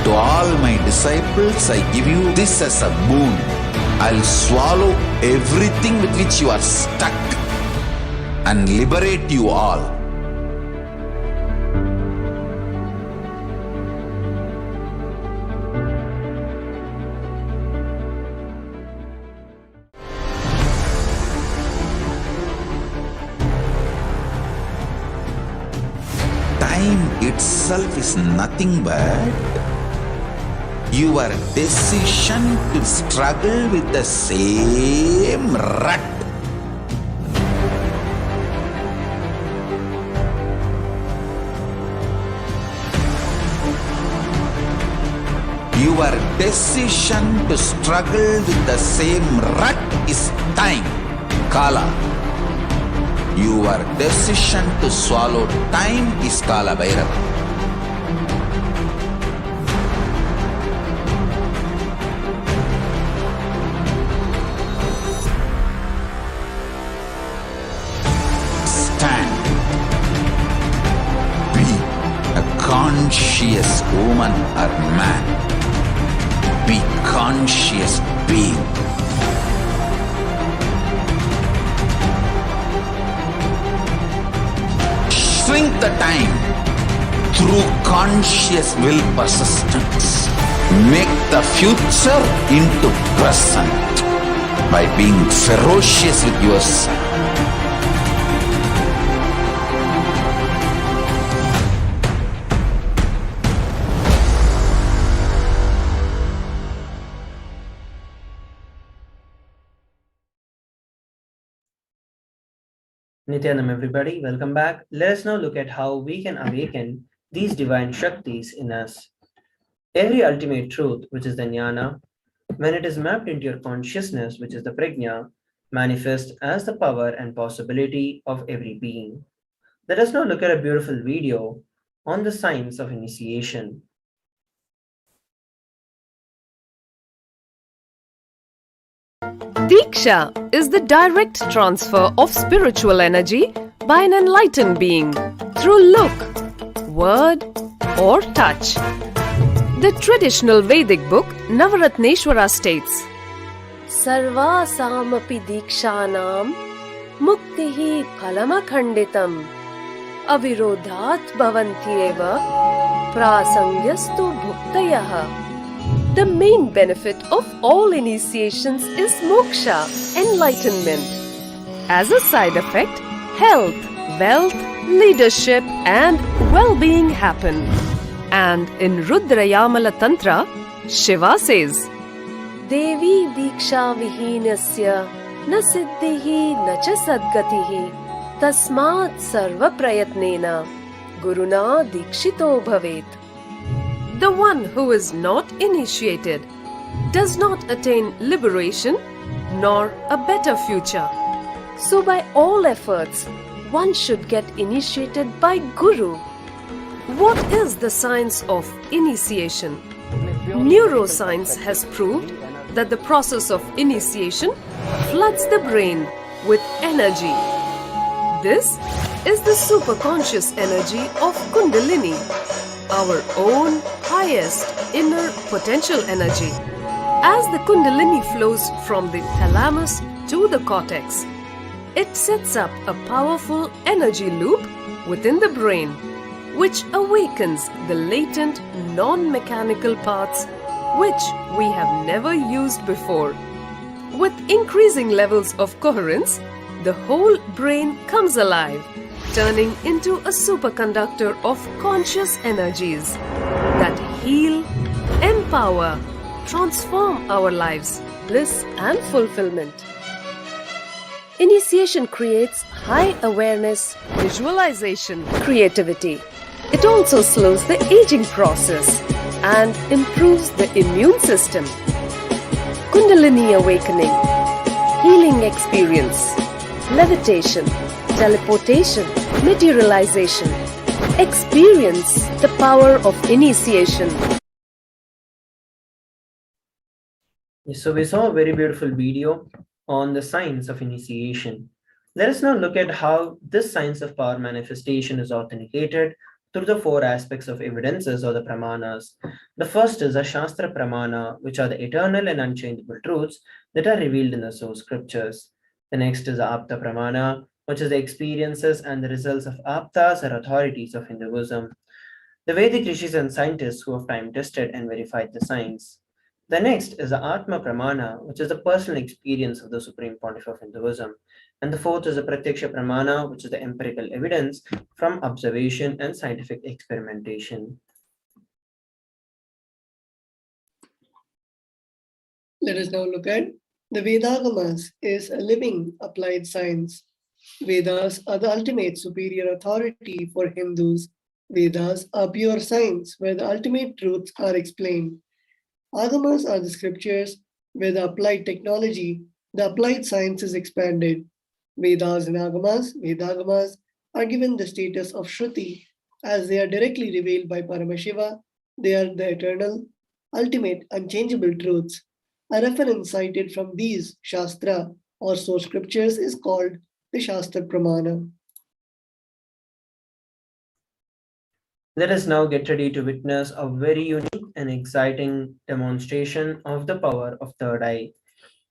To all my disciples, I give you this as a boon. I'll swallow everything with which you are stuck and liberate you all. Time itself is nothing but your decision to struggle with the same rut. Your decision to struggle with the same rut is time, Kala. Your decision to swallow time is Kala Bhairava. Stand. Be a conscious woman or man. Be conscious being. Shrink the time through conscious will persistence. Make the future into present by being ferocious with yourself. Nityanam, everybody, welcome back. Let us now look at how we can awaken these divine Shaktis in us. Every ultimate truth, which is the jnana, when it is mapped into your consciousness, which is the prajna, manifests as the power and possibility of every being. Let us now look at a beautiful video on the science of initiation. Diksha is the direct transfer of spiritual energy by an enlightened being through look, word, or touch. The traditional Vedic book Navaratneshwara states, Sarvasamapi dikshanam muktihi phalamakhanditam avirodhat bhavantyeva prasangyastu bhuktayah. The main benefit of all initiations is moksha, enlightenment. As a side effect, health, wealth, leadership, and well-being happen. And in Rudrayamala Tantra, Shiva says, Devi diksha vihinasya na siddhihi na cha sadgatihi tasmat sarva prayatnena guruna dikshito bhavet. The one who is not initiated does not attain liberation nor a better future. So by all efforts, one should get initiated by Guru. What is the science of initiation? Neuroscience has proved that the process of initiation floods the brain with energy. This is the superconscious energy of Kundalini, our own highest inner potential energy. As the Kundalini flows from the thalamus to the cortex, it sets up a powerful energy loop within the brain, which awakens the latent non-mechanical parts which we have never used before. With increasing levels of coherence, the whole brain comes alive, turning into a superconductor of conscious energies that heal, empower, transform our lives, bliss and fulfillment. Initiation creates high awareness, visualization, creativity. It also slows the aging process and improves the immune system. Kundalini awakening, healing experience, levitation, teleportation, materialization. Experience the power of initiation. So we saw a very beautiful video on the science of initiation. Let us now look at how this science of power manifestation is authenticated through the four aspects of evidences or the pramanas. The first is a Shastra Pramana, which are the eternal and unchangeable truths that are revealed in the source scriptures. The next is Apta Pramana, which is the experiences and the results of Aptas or authorities of Hinduism. The Vedic rishis and scientists who have time tested and verified the science. The next is the Atma Pramana, which is the personal experience of the Supreme Pontiff of Hinduism. And the fourth is the Pratyaksha Pramana, which is the empirical evidence from observation and scientific experimentation. Let us now look at the Vedagamas is a living applied science. Vedas are the ultimate superior authority for Hindus. Vedas are pure science where the ultimate truths are explained. Agamas are the scriptures where the applied technology, the applied science is expanded. Vedas and Vedagamas are given the status of Shruti as they are directly revealed by Paramashiva. They are the eternal, ultimate, unchangeable truths. A reference cited from these Shastra or source scriptures is called the Shastra Pramana. Let us now get ready to witness a very unique and exciting demonstration of the power of third eye.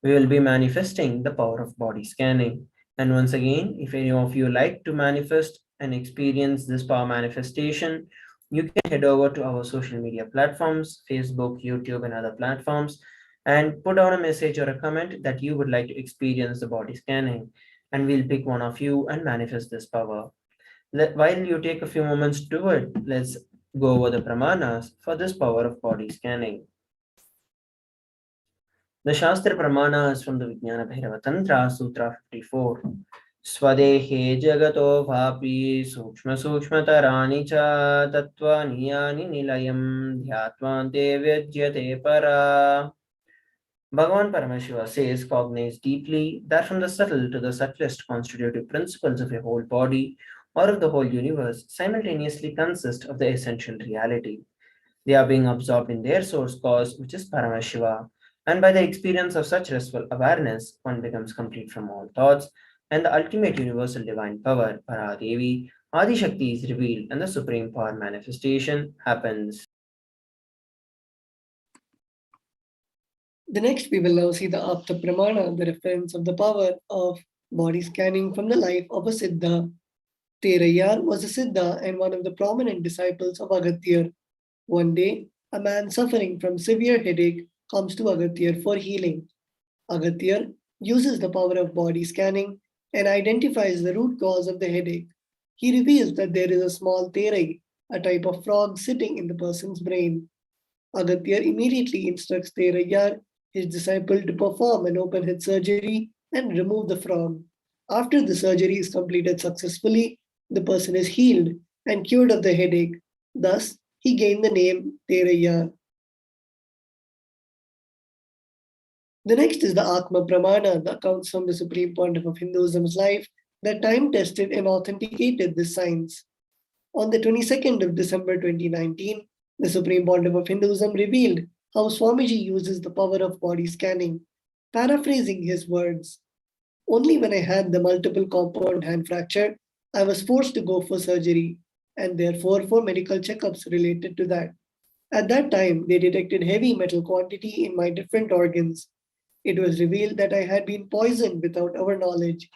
We will be manifesting the power of body scanning. And once again, if any of you like to manifest and experience this power manifestation, you can head over to our social media platforms, Facebook, YouTube, and other platforms, and put down a message or a comment that you would like to experience the body scanning. And we'll pick one of you and manifest this power. While you take a few moments to do it, let's go over the pramanas for this power of body scanning. The Shastra Pramana is from the Vijnana Bhairava Tantra, Sutra 54. स्वदेहे जगतो भापि सूक्ष्मसूक्ष्मतराणि च तत्त्वानि यानि निलयं ध्यात्वान्ते व्यज्यते परा. Bhagavan Paramashiva says, cognize deeply that from the subtle to the subtlest constitutive principles of a whole body or of the whole universe simultaneously consist of the essential reality. They are being absorbed in their source cause, which is Paramashiva, and by the experience of such restful awareness, one becomes complete from all thoughts, and the ultimate universal divine power, Paradevi, Adi Shakti, is revealed, and the supreme power manifestation happens. The next, we will now see the Apta Pramana, the reference of the power of body scanning from the life of a Siddha. Terayar was a Siddha and one of the prominent disciples of Agatyar. One day, a man suffering from severe headache comes to Agatyar for healing. Agatyar uses the power of body scanning and identifies the root cause of the headache. He reveals that there is a small terai, a type of frog, sitting in the person's brain. Agatyar immediately instructs Terayar, his disciple, to perform an open head surgery and remove the frog. After the surgery is completed successfully, the person is healed and cured of the headache. Thus, he gained the name Terayar. The next is the Atma Pramana, the accounts from the Supreme Pontiff of Hinduism's life that time tested and authenticated this science. On the 22nd of December 2019, the Supreme Pontiff of Hinduism revealed how Swamiji uses the power of body scanning. Paraphrasing his words, only when I had the multiple compound hand fracture, I was forced to go for surgery and therefore for medical checkups related to that. At that time, they detected heavy metal quantity in my different organs. It was revealed that I had been poisoned without our knowledge.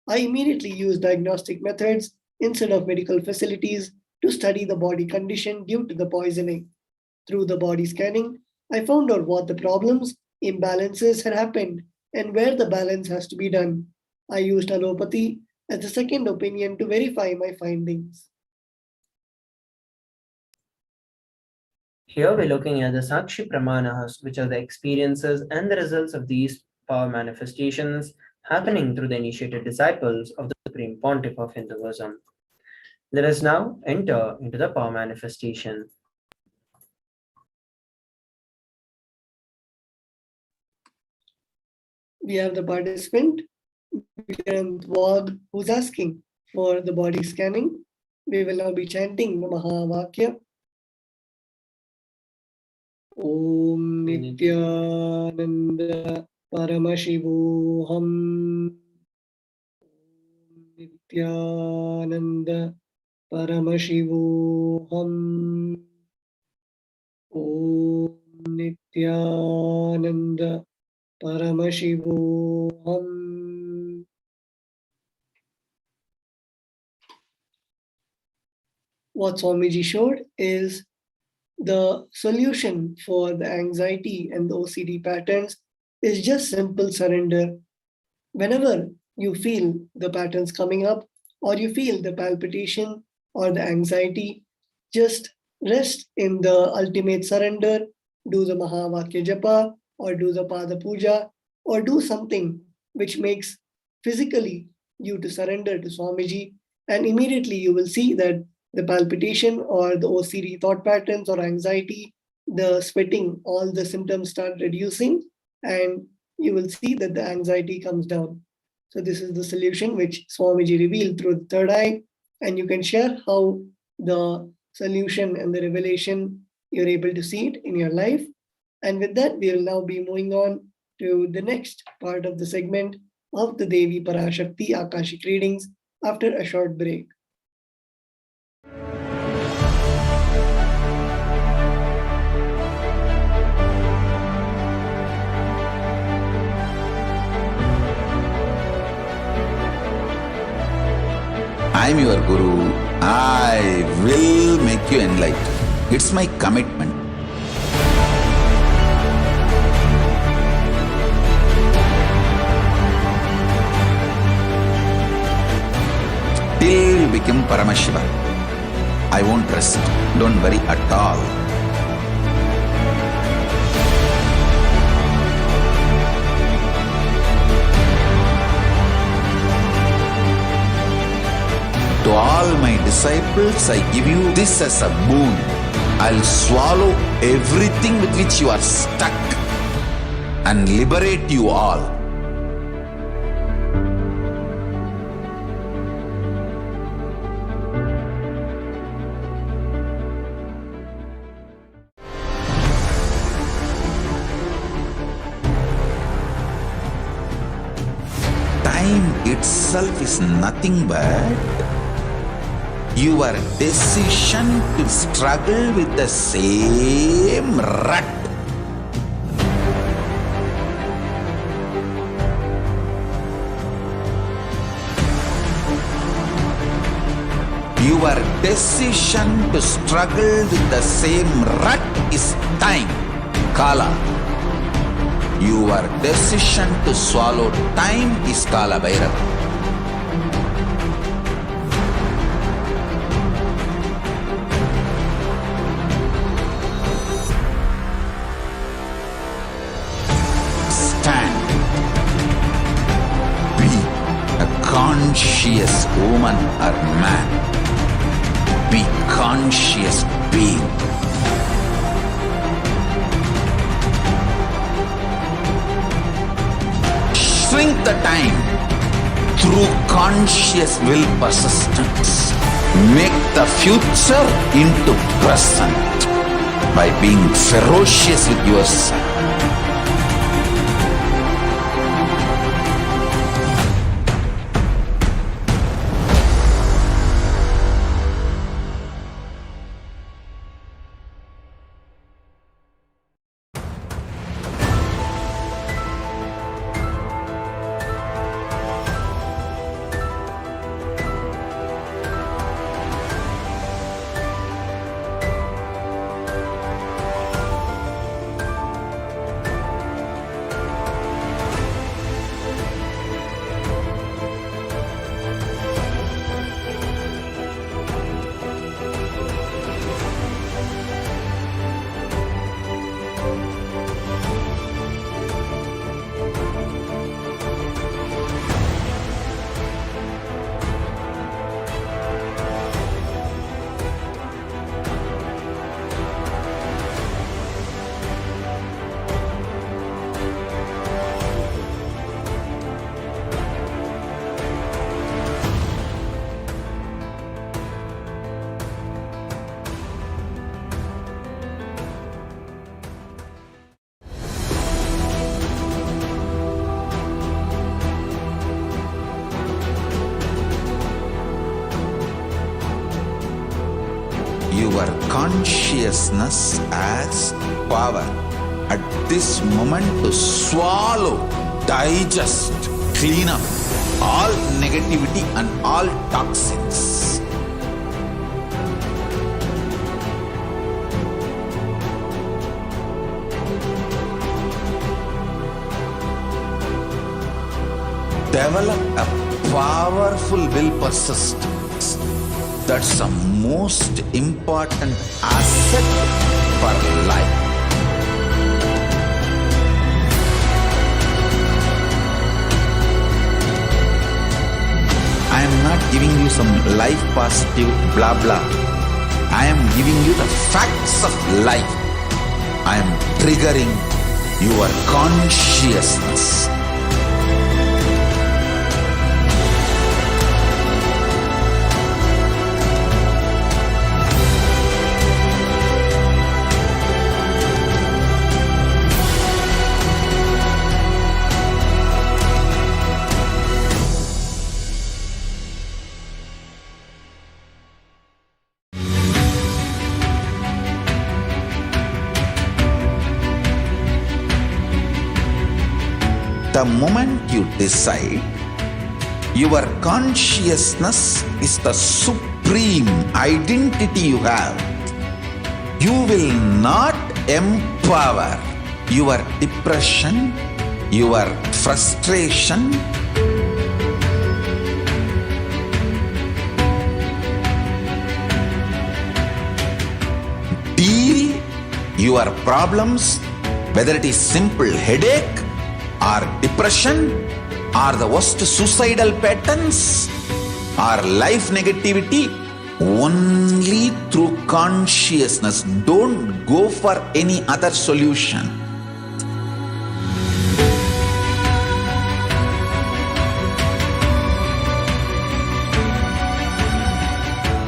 I immediately used diagnostic methods instead of medical facilities to study the body condition due to the poisoning. Through the body scanning, I found out what the problems, imbalances had happened and where the balance has to be done. I used allopathy as a second opinion to verify my findings. Here we're looking at the Sakshi Pramanas, which are the experiences and the results of these power manifestations happening through the initiated disciples of the Supreme Pontiff of Hinduism. Let us now enter into the power manifestation. We have the participant, Wag, who's asking for the body scanning. We will now be chanting the Mahavakya. Om Nityananda Paramashivoham. Om Nityananda Paramashivoham. Om Nityananda Paramashivoham. What Swamiji showed is the solution for the anxiety and the OCD patterns is just simple surrender. Whenever you feel the patterns coming up, or you feel the palpitation or the anxiety, just rest in the ultimate surrender, do the Mahavakya Japa, or do the Pada Puja, or do something which makes physically you to surrender to Swamiji, and immediately you will see that the palpitation or the OCD thought patterns or anxiety, the sweating, all the symptoms start reducing, and you will see that the anxiety comes down. So this is the solution which Swamiji revealed through the third eye, and you can share how the solution and the revelation, you're able to see it in your life. And with that, we will now be moving on to the next part of the segment of the Devi Parashakti Akashic readings after a short break. I am your Guru. I will make you enlightened. It's my commitment. Till you become Paramashiva, I won't rest. Don't worry at all. To all my disciples, I give you this as a boon. I'll swallow everything with which you are stuck and liberate you all. Time itself is nothing but your decision to struggle with the same rut. Your decision to struggle with the same rut is time, Kala. Your decision to swallow time is Kala Bhairava. Stand. Be a conscious woman or man. Be conscious being. Shrink the time through conscious will persistence. Make the future into present by being ferocious with yourself. Your consciousness has power at this moment to swallow, digest, clean up all negativity and all toxins. Develop a powerful will persistence. That's the most important asset for life. I am not giving you some life positive blah blah. I am giving you the facts of life. I am triggering your consciousness. The moment you decide, your consciousness is the supreme identity you have. You will not empower your depression, your frustration, deal your problems, whether it is simple headache or depression or the worst suicidal patterns, or life negativity? Only through consciousness. Don't go for any other solution.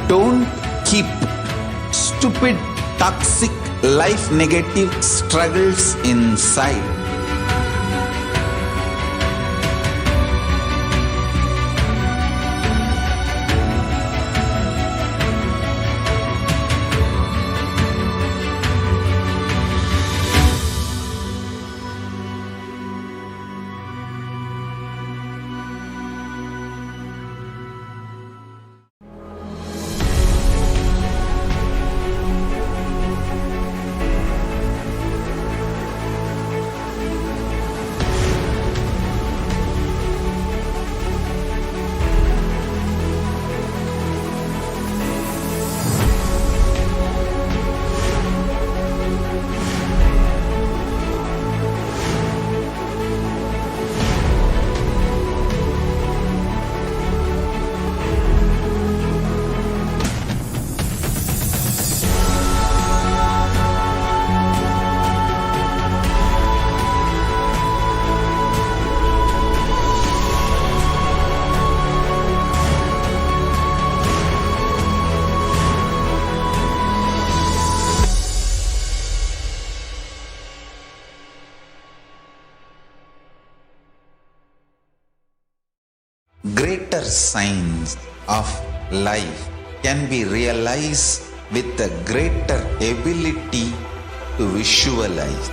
Don't keep stupid, toxic, life negative struggles inside. Greater signs of life can be realized with a greater ability to visualize.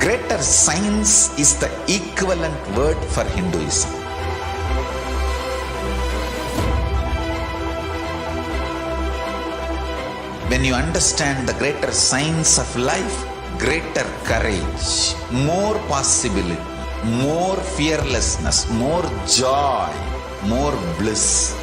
Greater signs is the equivalent word for Hinduism. When you understand the greater signs of life, greater courage, more possibility, more fearlessness, more joy, more bliss.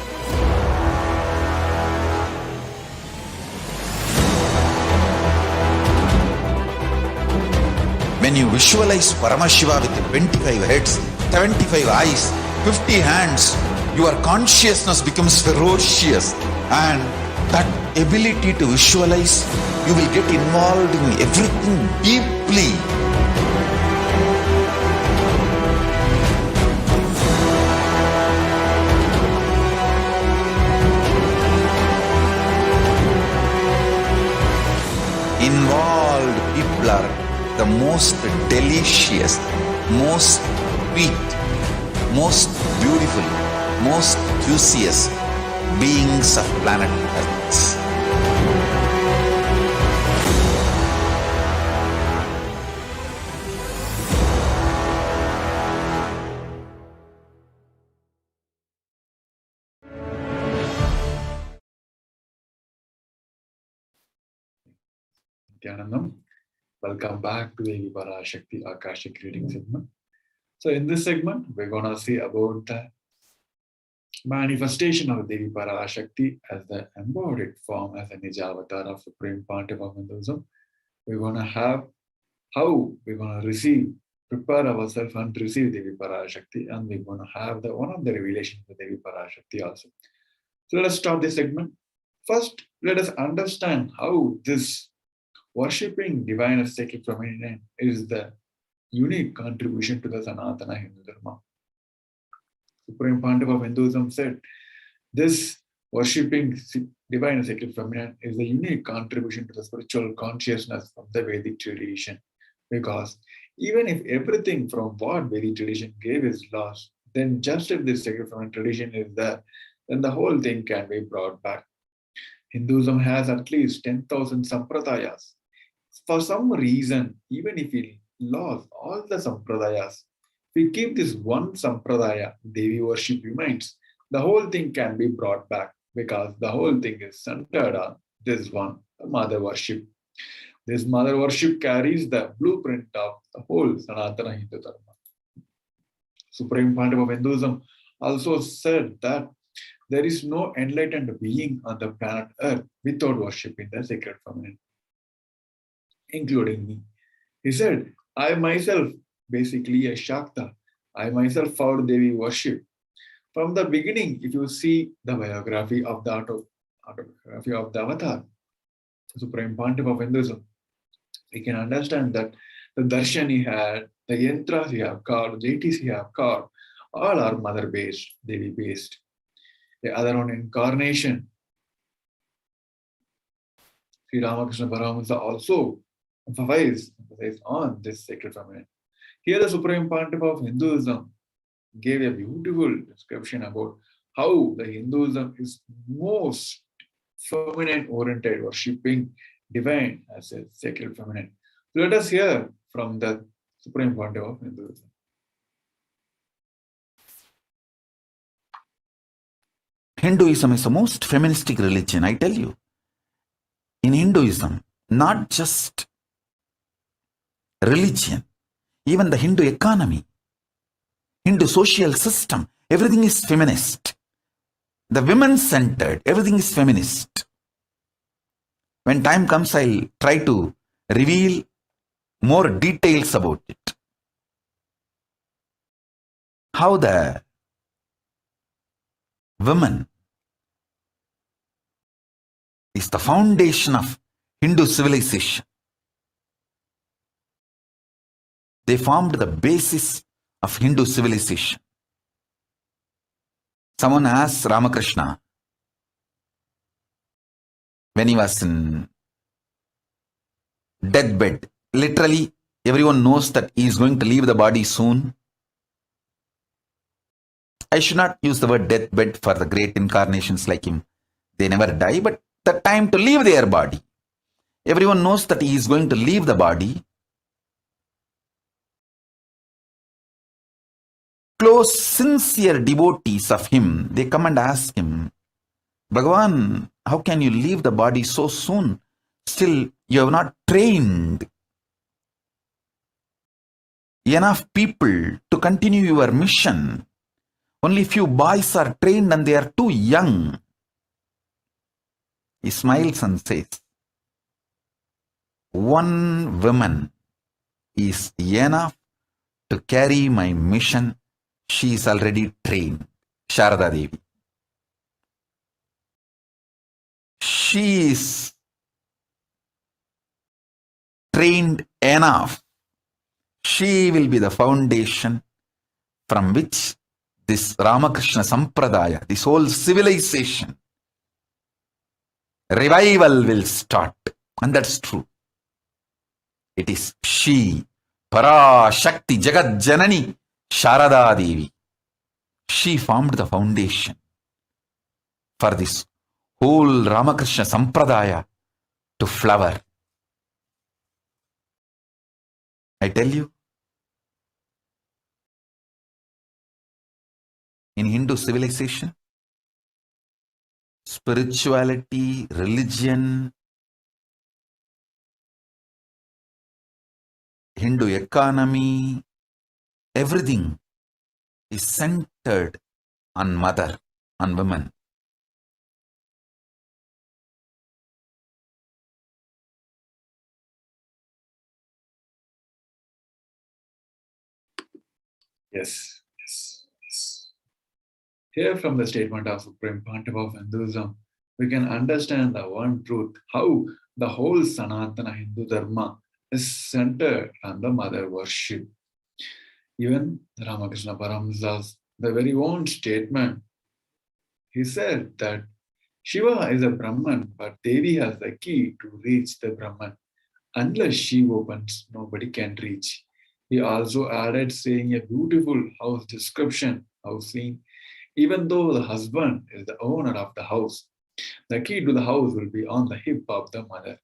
When you visualize Paramashiva with 25 heads, 75 eyes, 50 hands, your consciousness becomes ferocious, and that ability to visualize, you will get involved in everything deeply. Involved people are the most delicious, most sweet, most beautiful, most juiciest beings of planet Earth. Nityanandam. Welcome back to the Parashakti Akashic reading segment. So in this segment, we're going to see about the manifestation of Devi Parashakti as the embodied form, as a Nija avatar of Supreme Pontiff of Hinduism. We're going to have how we're going to prepare ourselves and receive Devi Parashakti, and we're going to have one of the revelations of Devi Parashakti also. So let us start this segment. First, let us understand how this worshipping divine as sacred feminine is the unique contribution to the Sanatana Hindu Dharma. Supreme Pontiff of Hinduism said, this worshipping divine and sacred feminine is the unique contribution to the spiritual consciousness of the Vedic tradition. Because even if everything from what Vedic tradition gave is lost, then just if this sacred feminine tradition is there, then the whole thing can be brought back. Hinduism has at least 10,000 sampradayas. For some reason, even if we lost all the sampradayas, we keep this one sampradaya, Devi worship remains, the whole thing can be brought back because the whole thing is centered on this one, the mother worship. This mother worship carries the blueprint of the whole Sanatana Hindu Dharma. Supreme Pontiff of Hinduism also said that there is no enlightened being on the planet Earth without worshipping the sacred feminine. including me. He said, I myself, basically a Shakta, I myself found Devi worship. From the beginning, if you see the biography of the autobiography of the Avatar, the Supreme Pontiff of Hinduism, we can understand that the darshan he had, the yantras he have carved, deities he have carved, all are mother-based, Devi-based. The other one, incarnation, Sri Ramakrishna Paramahansa also emphasized on this sacred feminine. Here the Supreme Pontiff of Hinduism gave a beautiful description about how the Hinduism is most feminine oriented, worshipping divine as a sacred feminine. Let us hear from the Supreme Pontiff of Hinduism. Hinduism is the most feministic religion, I tell you. In Hinduism, not just religion, even the Hindu economy, Hindu social system, everything is feminist. The women-centered, everything is feminist. When time comes, I'll try to reveal more details about it. How the women is the foundation of Hindu civilization. They formed the basis of Hindu civilization. Someone asked Ramakrishna when he was in deathbed. Literally, everyone knows that he is going to leave the body soon. I should not use the word deathbed for the great incarnations like him. They never die, but the time to leave their body. Everyone knows that he is going to leave the body. Close, sincere devotees of him, they come and ask him, Bhagavan, how can you leave the body so soon? Still, you have not trained enough people to continue your mission. Only few boys are trained and they are too young. He smiles and says, one woman is enough to carry my mission. She is already trained. Sharada Devi. She is trained enough. She will be the foundation from which this Ramakrishna Sampradaya, this whole civilization, revival will start. And that's true. It is she, Para Shakti Jagat Janani, Sharada Devi. She formed the foundation for this whole Ramakrishna Sampradaya to flower. I tell you, in Hindu civilization, spirituality, religion, Hindu economy, everything is centered on mother, on women. Yes. Here from the statement of Supreme Pontiff of Hinduism, we can understand the one truth, how the whole Sanatana Hindu Dharma is centered on the mother worship. Even Ramakrishna Paramahansa's the very own statement, he said that Shiva is a Brahman, but Devi has the key to reach the Brahman. Unless she opens, nobody can reach. He also added saying a beautiful house description, house scene. Even though the husband is the owner of the house, the key to the house will be on the hip of the mother.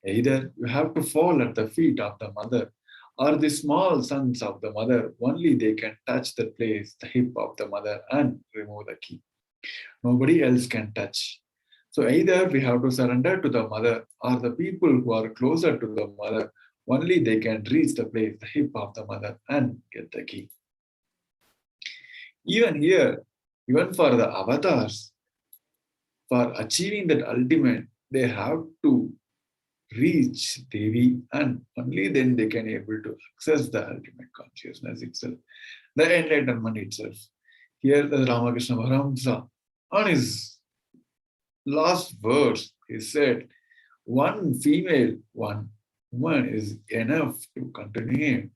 Either you have to fall at the feet of the mother, or the small sons of the mother, only they can touch the place, the hip of the mother, and remove the key. Nobody else can touch. So either we have to surrender to the mother, or the people who are closer to the mother, only they can reach the place, the hip of the mother, and get the key. Even here, even for the avatars, for achieving that ultimate, they have to reach Devi, and only then they can able to access the ultimate consciousness itself, the enlightenment itself. Here the Ramakrishna Paramhamsa, on his last verse, he said, one female, one woman is enough to continue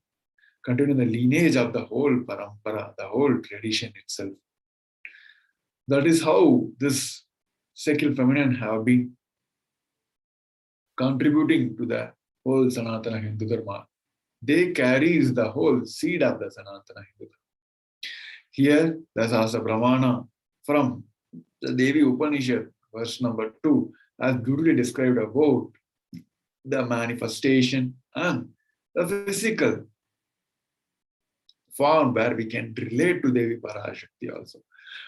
the lineage of the whole parampara, the whole tradition itself. That is how this secular feminine have been contributing to the whole Sanatana Hindu Dharma. They carries the whole seed of the Sanatana Hindu Dharma. Here, the Sasa Brahmana from the Devi Upanishad, verse number 2, has beautifully described about the manifestation and the physical form where we can relate to Devi Parashakti also.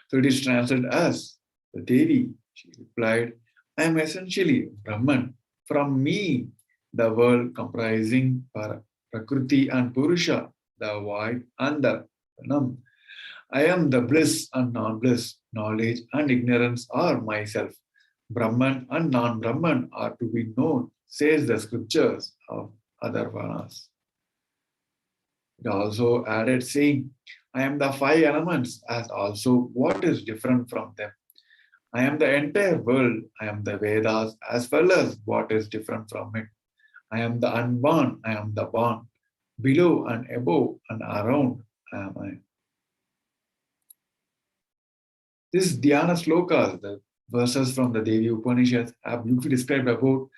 So it is translated as the Devi, she replied, I am essentially Brahman. From me, the world comprising Prakriti and Purusha, the void and the Pranam. I am the bliss and non-bliss, knowledge and ignorance are myself. Brahman and non-Brahman are to be known, says the scriptures of Adharvanas. It also added saying, I am the five elements as also what is different from them. I am the entire world. I am the Vedas as well as what is different from it. I am the unborn. I am the born. Below and above and around am I. This Dhyana slokas, the verses from the Devi Upanishads, have beautifully described about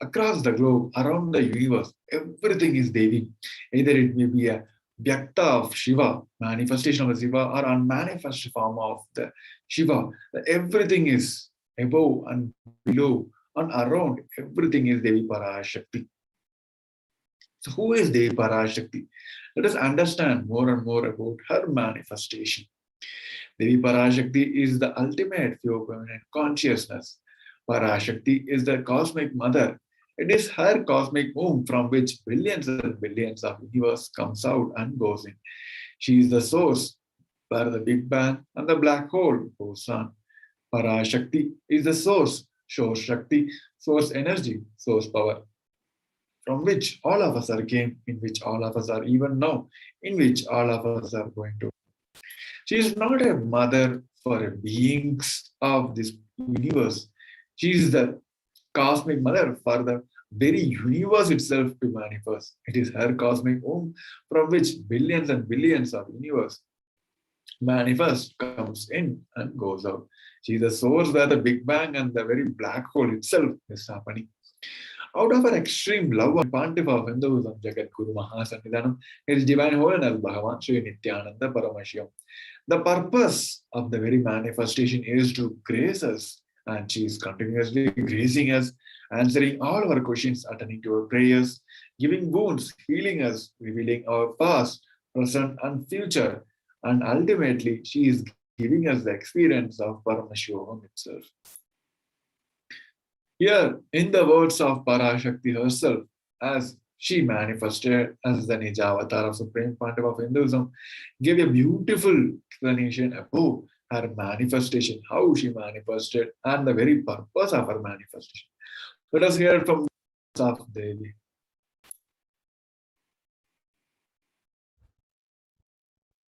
across the globe, around the universe, everything is Devi. Either it may be a Vyakta of Shiva, manifestation of Shiva, or unmanifest form of the Shiva. Everything is above and below and around. Everything is Devi Parashakti. So who is Devi Parashakti? Let us understand more and more about her manifestation. Devi Parashakti is the ultimate pure permanent consciousness. Parashakti is the cosmic mother. It is her cosmic womb from which billions and billions of universe comes out and goes in. She is the source where the Big Bang and the black hole goes on. Parashakti is the source Shakti, source energy, source power, from which all of us are came, in which all of us are even now, in which all of us are going to. She is not a mother for beings of this universe. She is the cosmic mother for the very universe itself to manifest. It is her cosmic womb from which billions and billions of universe manifest, comes in and goes out. She is the source where the Big Bang and the very black hole itself is happening. Out of her extreme love and Pontiff of Hinduism, Jagat Guru Mahasannidhanam, His Divine Holiness Bhagavan Sri Nityananda Paramashivam. The purpose of the very manifestation is to grace us, and she is continuously gracing us, answering all our questions, attending to our prayers, giving wounds, healing us, revealing our past, present, and future. And ultimately, she is giving us the experience of Paramashivam itself. Here, in the words of Parashakti herself, as she manifested as the Nijavatar of Supreme Pontiff of Hinduism, gave a beautiful explanation about her manifestation, how she manifested, and the very purpose of her manifestation. Let us hear from the words of Devi.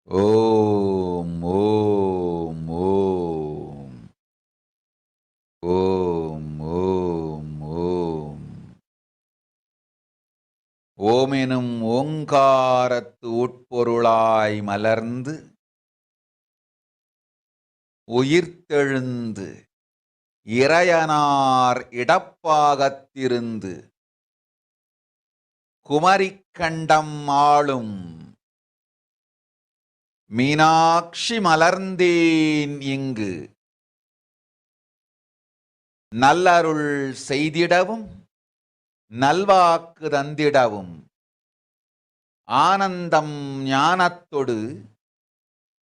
Om, Om, Om. Om, Om, Om. ஓமெனும் ஓங்காரத்து உட்பொருளாய் மலர்ந்து உயிர்த்தெழுந்து இறையனார் இடப்பாகத்திருந்து குமரிக்கண்டம் ஆளும் மீனாட்சி மலர்ந்தேன் இங்கு நல்லருள் செய்திடவும் நல்வாக்கு தந்திடவும் ஆனந்தம் ஞானத்தொடு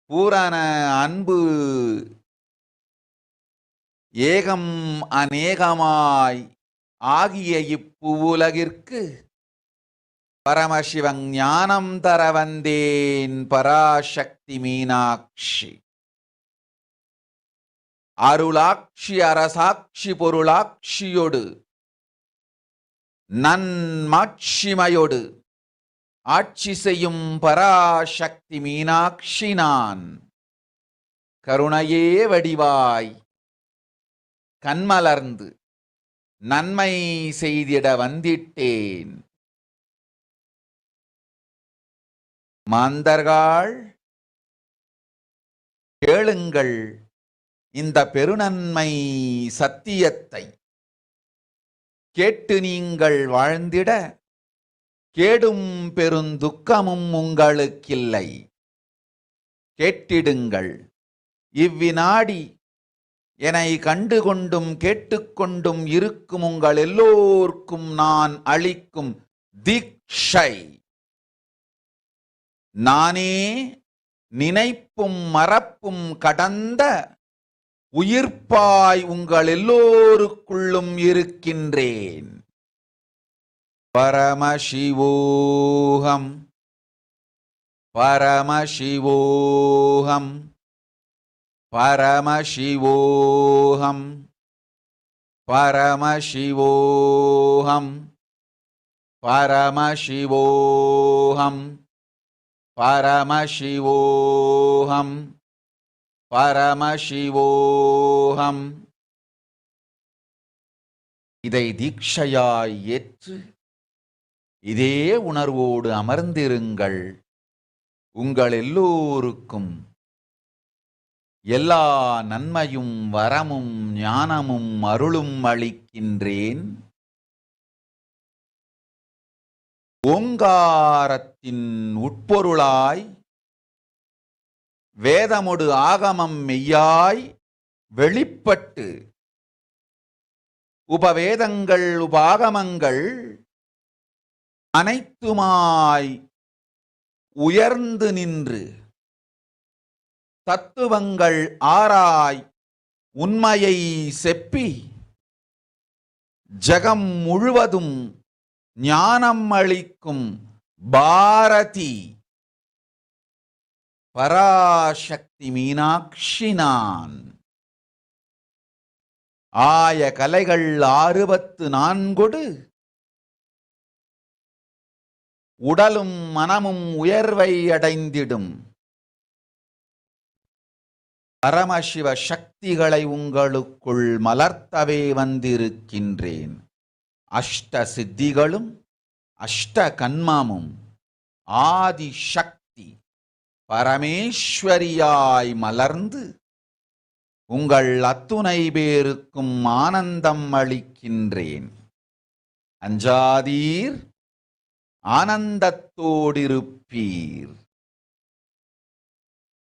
பூரண அன்பு ஏகம் அநேகமாய் ஆகிய இப்புவுலகிற்கு பரமசிவன் ஞானம் தர வந்தேன் பராசக்தி மீனாட்சி. அருளாட்சி அரசாட்சி பொருளாட்சியொடு நன்மாட்சிமையோடு ஆட்சி செய்யும் பராசக்தி மீனாட்சி நான் கருணையே வடிவாய் கண்மலர்ந்து நன்மை செய்திட வந்திட்டேன். மாந்தர்கள் கேளுங்கள் இந்த பெருநன்மை சத்தியத்தை, கேட்டு நீங்கள் வாழ்ந்திட கேடும் பெருந்துக்கமும் உங்களுக்கில்லை. கேட்டிடுங்கள். இவ்வினாடி என்னை கண்டுகொண்டும் கேட்டுக்கொண்டும் இருக்கும் உங்கள் எல்லோர்க்கும் நான் அளிக்கும் தீட்சை, நானே நினைப்பும் மறப்பும் கடந்த உயிர்ப்பாய் உங்கள் எல்லோருக்குள்ளும் இருக்கின்றேன். பரமசிவோகம் பரமசிவோகம் பரமசிவோகம் பரமசிவோகம் பரமசிவோகம் பரமசிவோகம் பரமசிவோகம். இதை தீட்சையாய் ஏற்று இதே உணர்வோடு அமர்ந்திருங்கள். உங்கள் எல்லோருக்கும் எல்லா நன்மையும் வரமும் ஞானமும் அருளும் அளிக்கின்றேன். ஓங்காரத்தின் உட்பொருளாய் வேதமொடு ஆகமம் மெய்யாய் வெளிப்பட்டு உபவேதங்கள் உபாகமங்கள் அனைத்துமாய் உயர்ந்து நின்று தத்துவங்கள் ஆராய் உண்மையை செப்பி ஜகம் முழுவதும் ஞானம் அளிக்கும் பாரதி பராசக்தி மீனாட்சி நான். ஆய கலைகள் 64 உடலும் மனமும் உயர்வை அடைந்திடும் பரமசிவ சக்திகளை உங்களுக்குள் மலர்த்தவே வந்திருக்கின்றேன். அஷ்ட சித்திகளும் அஷ்ட கன்மமும் ஆதி சக்தி பரமேஸ்வரியாய் மலர்ந்து உங்கள் அத்துணை பேருக்கும் ஆனந்தம் அளிக்கின்றேன். அஞ்சாதீர், ஆனந்தத்தோடிருப்பீர்.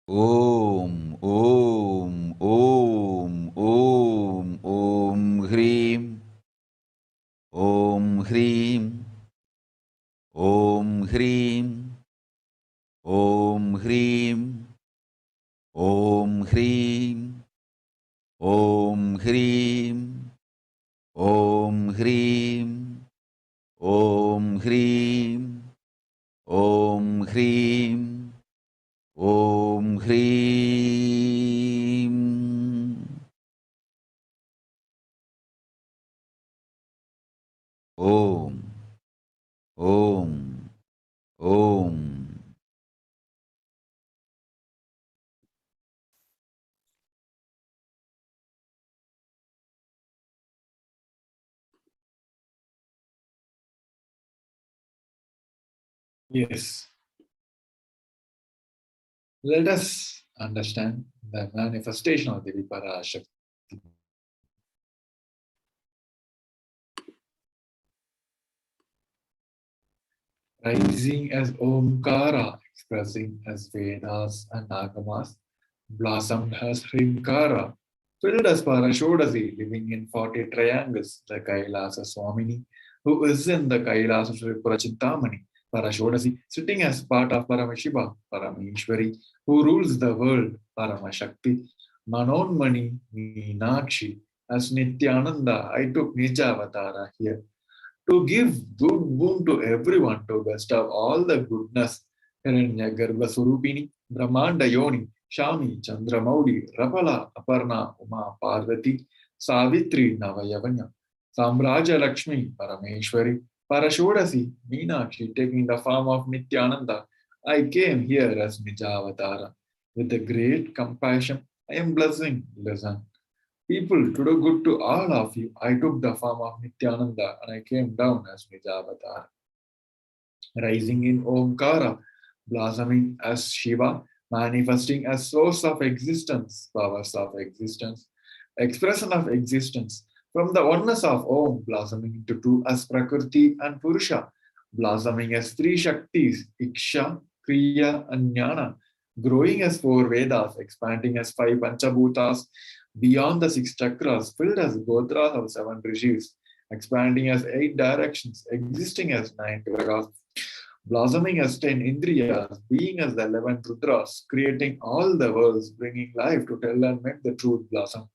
ஓம் ஓம் ஓம் ஓம் ஓம் ஹ்ரீம் ஓம் ஹ்ரீம் ஓம் ஹ்ரீம் ஓம் ஹ்ரீம் ஓம் ஹ்ரீம் ஓம் ஹ்ரீம் ஓம் ஹ்ரீம் ஓம் ஹ்ரீம் ஓம் ஹ்ரீம் ஓம் ஹ்ரீம். ஓம் ஓம் ஓம். Yes. Let us understand the manifestation of Devi Parashakti. Rising as Omkara, expressing as Vedas and Agamas, blossomed as Hrimkara, filled as Parashodasi, living in 40 triangles, the Kailasa Swamini, who is in the Kailasa Prachintamani, Parashodasi, sitting as part of Paramashiva, Parameshwari, who rules the world, Paramashakti, Manonmani, Meenakshi, as Nityananda, I took Nijavatara here to give good boon to everyone, to bestow all the goodness. Hiranya Garbha Surupini, Brahmanda Yoni, Shami, Chandramaudi, Rapala, Aparna, Uma, Parvati, Savitri, Navayavanya, Samraja Lakshmi, Parameshwari, Parashodasi, Meenakshi, taking the form of Nityananda, I came here as Nijavatara. With a great compassion, I am blessing, listen. People, to do good to all of you, I took the form of Nityananda and I came down as Nijavatara. Rising in Omkara, blossoming as Shiva, manifesting as source of existence, powers of existence, expression of existence, from the oneness of Om, blossoming into two as Prakriti and Purusha, blossoming as three Shaktis, Iksha, Kriya, and Jnana, growing as four Vedas, expanding as five Panchabhutas, beyond the six chakras, filled as Gotras of seven rishis, expanding as eight directions, existing as nine gragas, blossoming as 10 Indriyas, being as the 11 Rudras, creating all the worlds, bringing life to tell and make the truth blossom.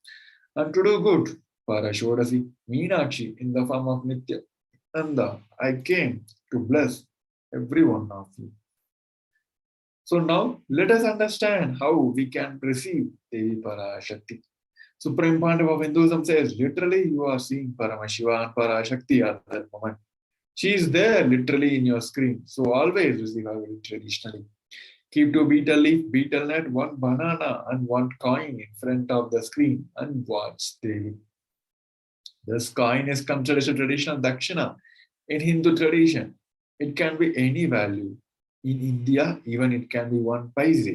And to do good, Parashodasi, Meenakshi, in the form of Nityananda, I came to bless every one of you. So now let us understand how we can receive Devi Parashakti. Supreme Pandava of Hinduism says, literally you are seeing Paramashiva and Parashakti at that moment. She is there literally in your screen. So always receive her traditionally. Keep two betel leaf, betel nut, one banana, and one coin in front of the screen and watch Devi. This coin is considered a traditional dakshina in Hindu tradition. It can be any value. In India, even it can be 1 paise.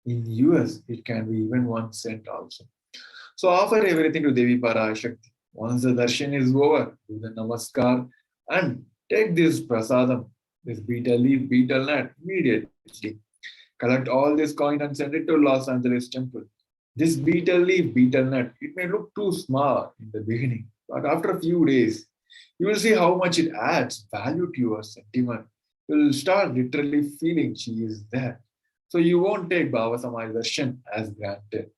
In US, it can be even 1 cent also. So offer everything to Devi Parashakti. Once the darshan is over, do the namaskar and take this prasadam, this betel leaf, betel nut immediately. Collect all this coin and send it to Los Angeles temple. This betel leaf, betel nut, it may look too small in the beginning, but after a few days, you will see how much it adds value to your sentiment. You will start literally feeling she is there. So you won't take Baba Samaj darshan as granted.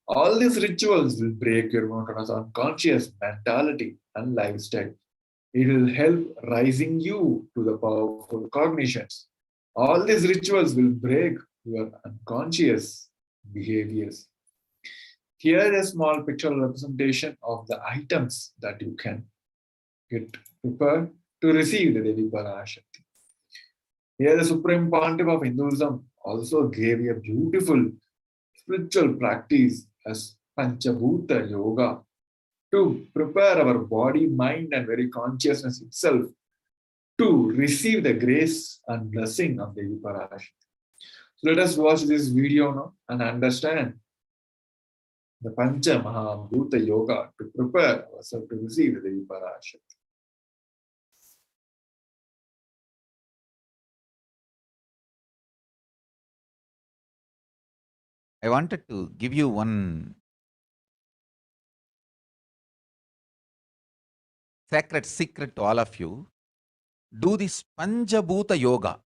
All these rituals will break your monotonous unconscious mentality and lifestyle. It will help rising you to the powerful cognitions. All these rituals will break your unconscious behaviors. Here is a small pictorial representation of the items that you can get prepared to receive the Devi Parashakti. Here the Supreme Pontiff of Hinduism also gave a beautiful spiritual practice as Panchabhuta Yoga to prepare our body, mind, and very consciousness itself to receive the grace and blessing of Devi Parashakti. So let us watch this video now and understand the Pancha Mahabhuta Yoga to prepare ourselves to receive the Devi Parashakti. I wanted to give you one sacred secret to all of you. Do this Panchabhuta Yoga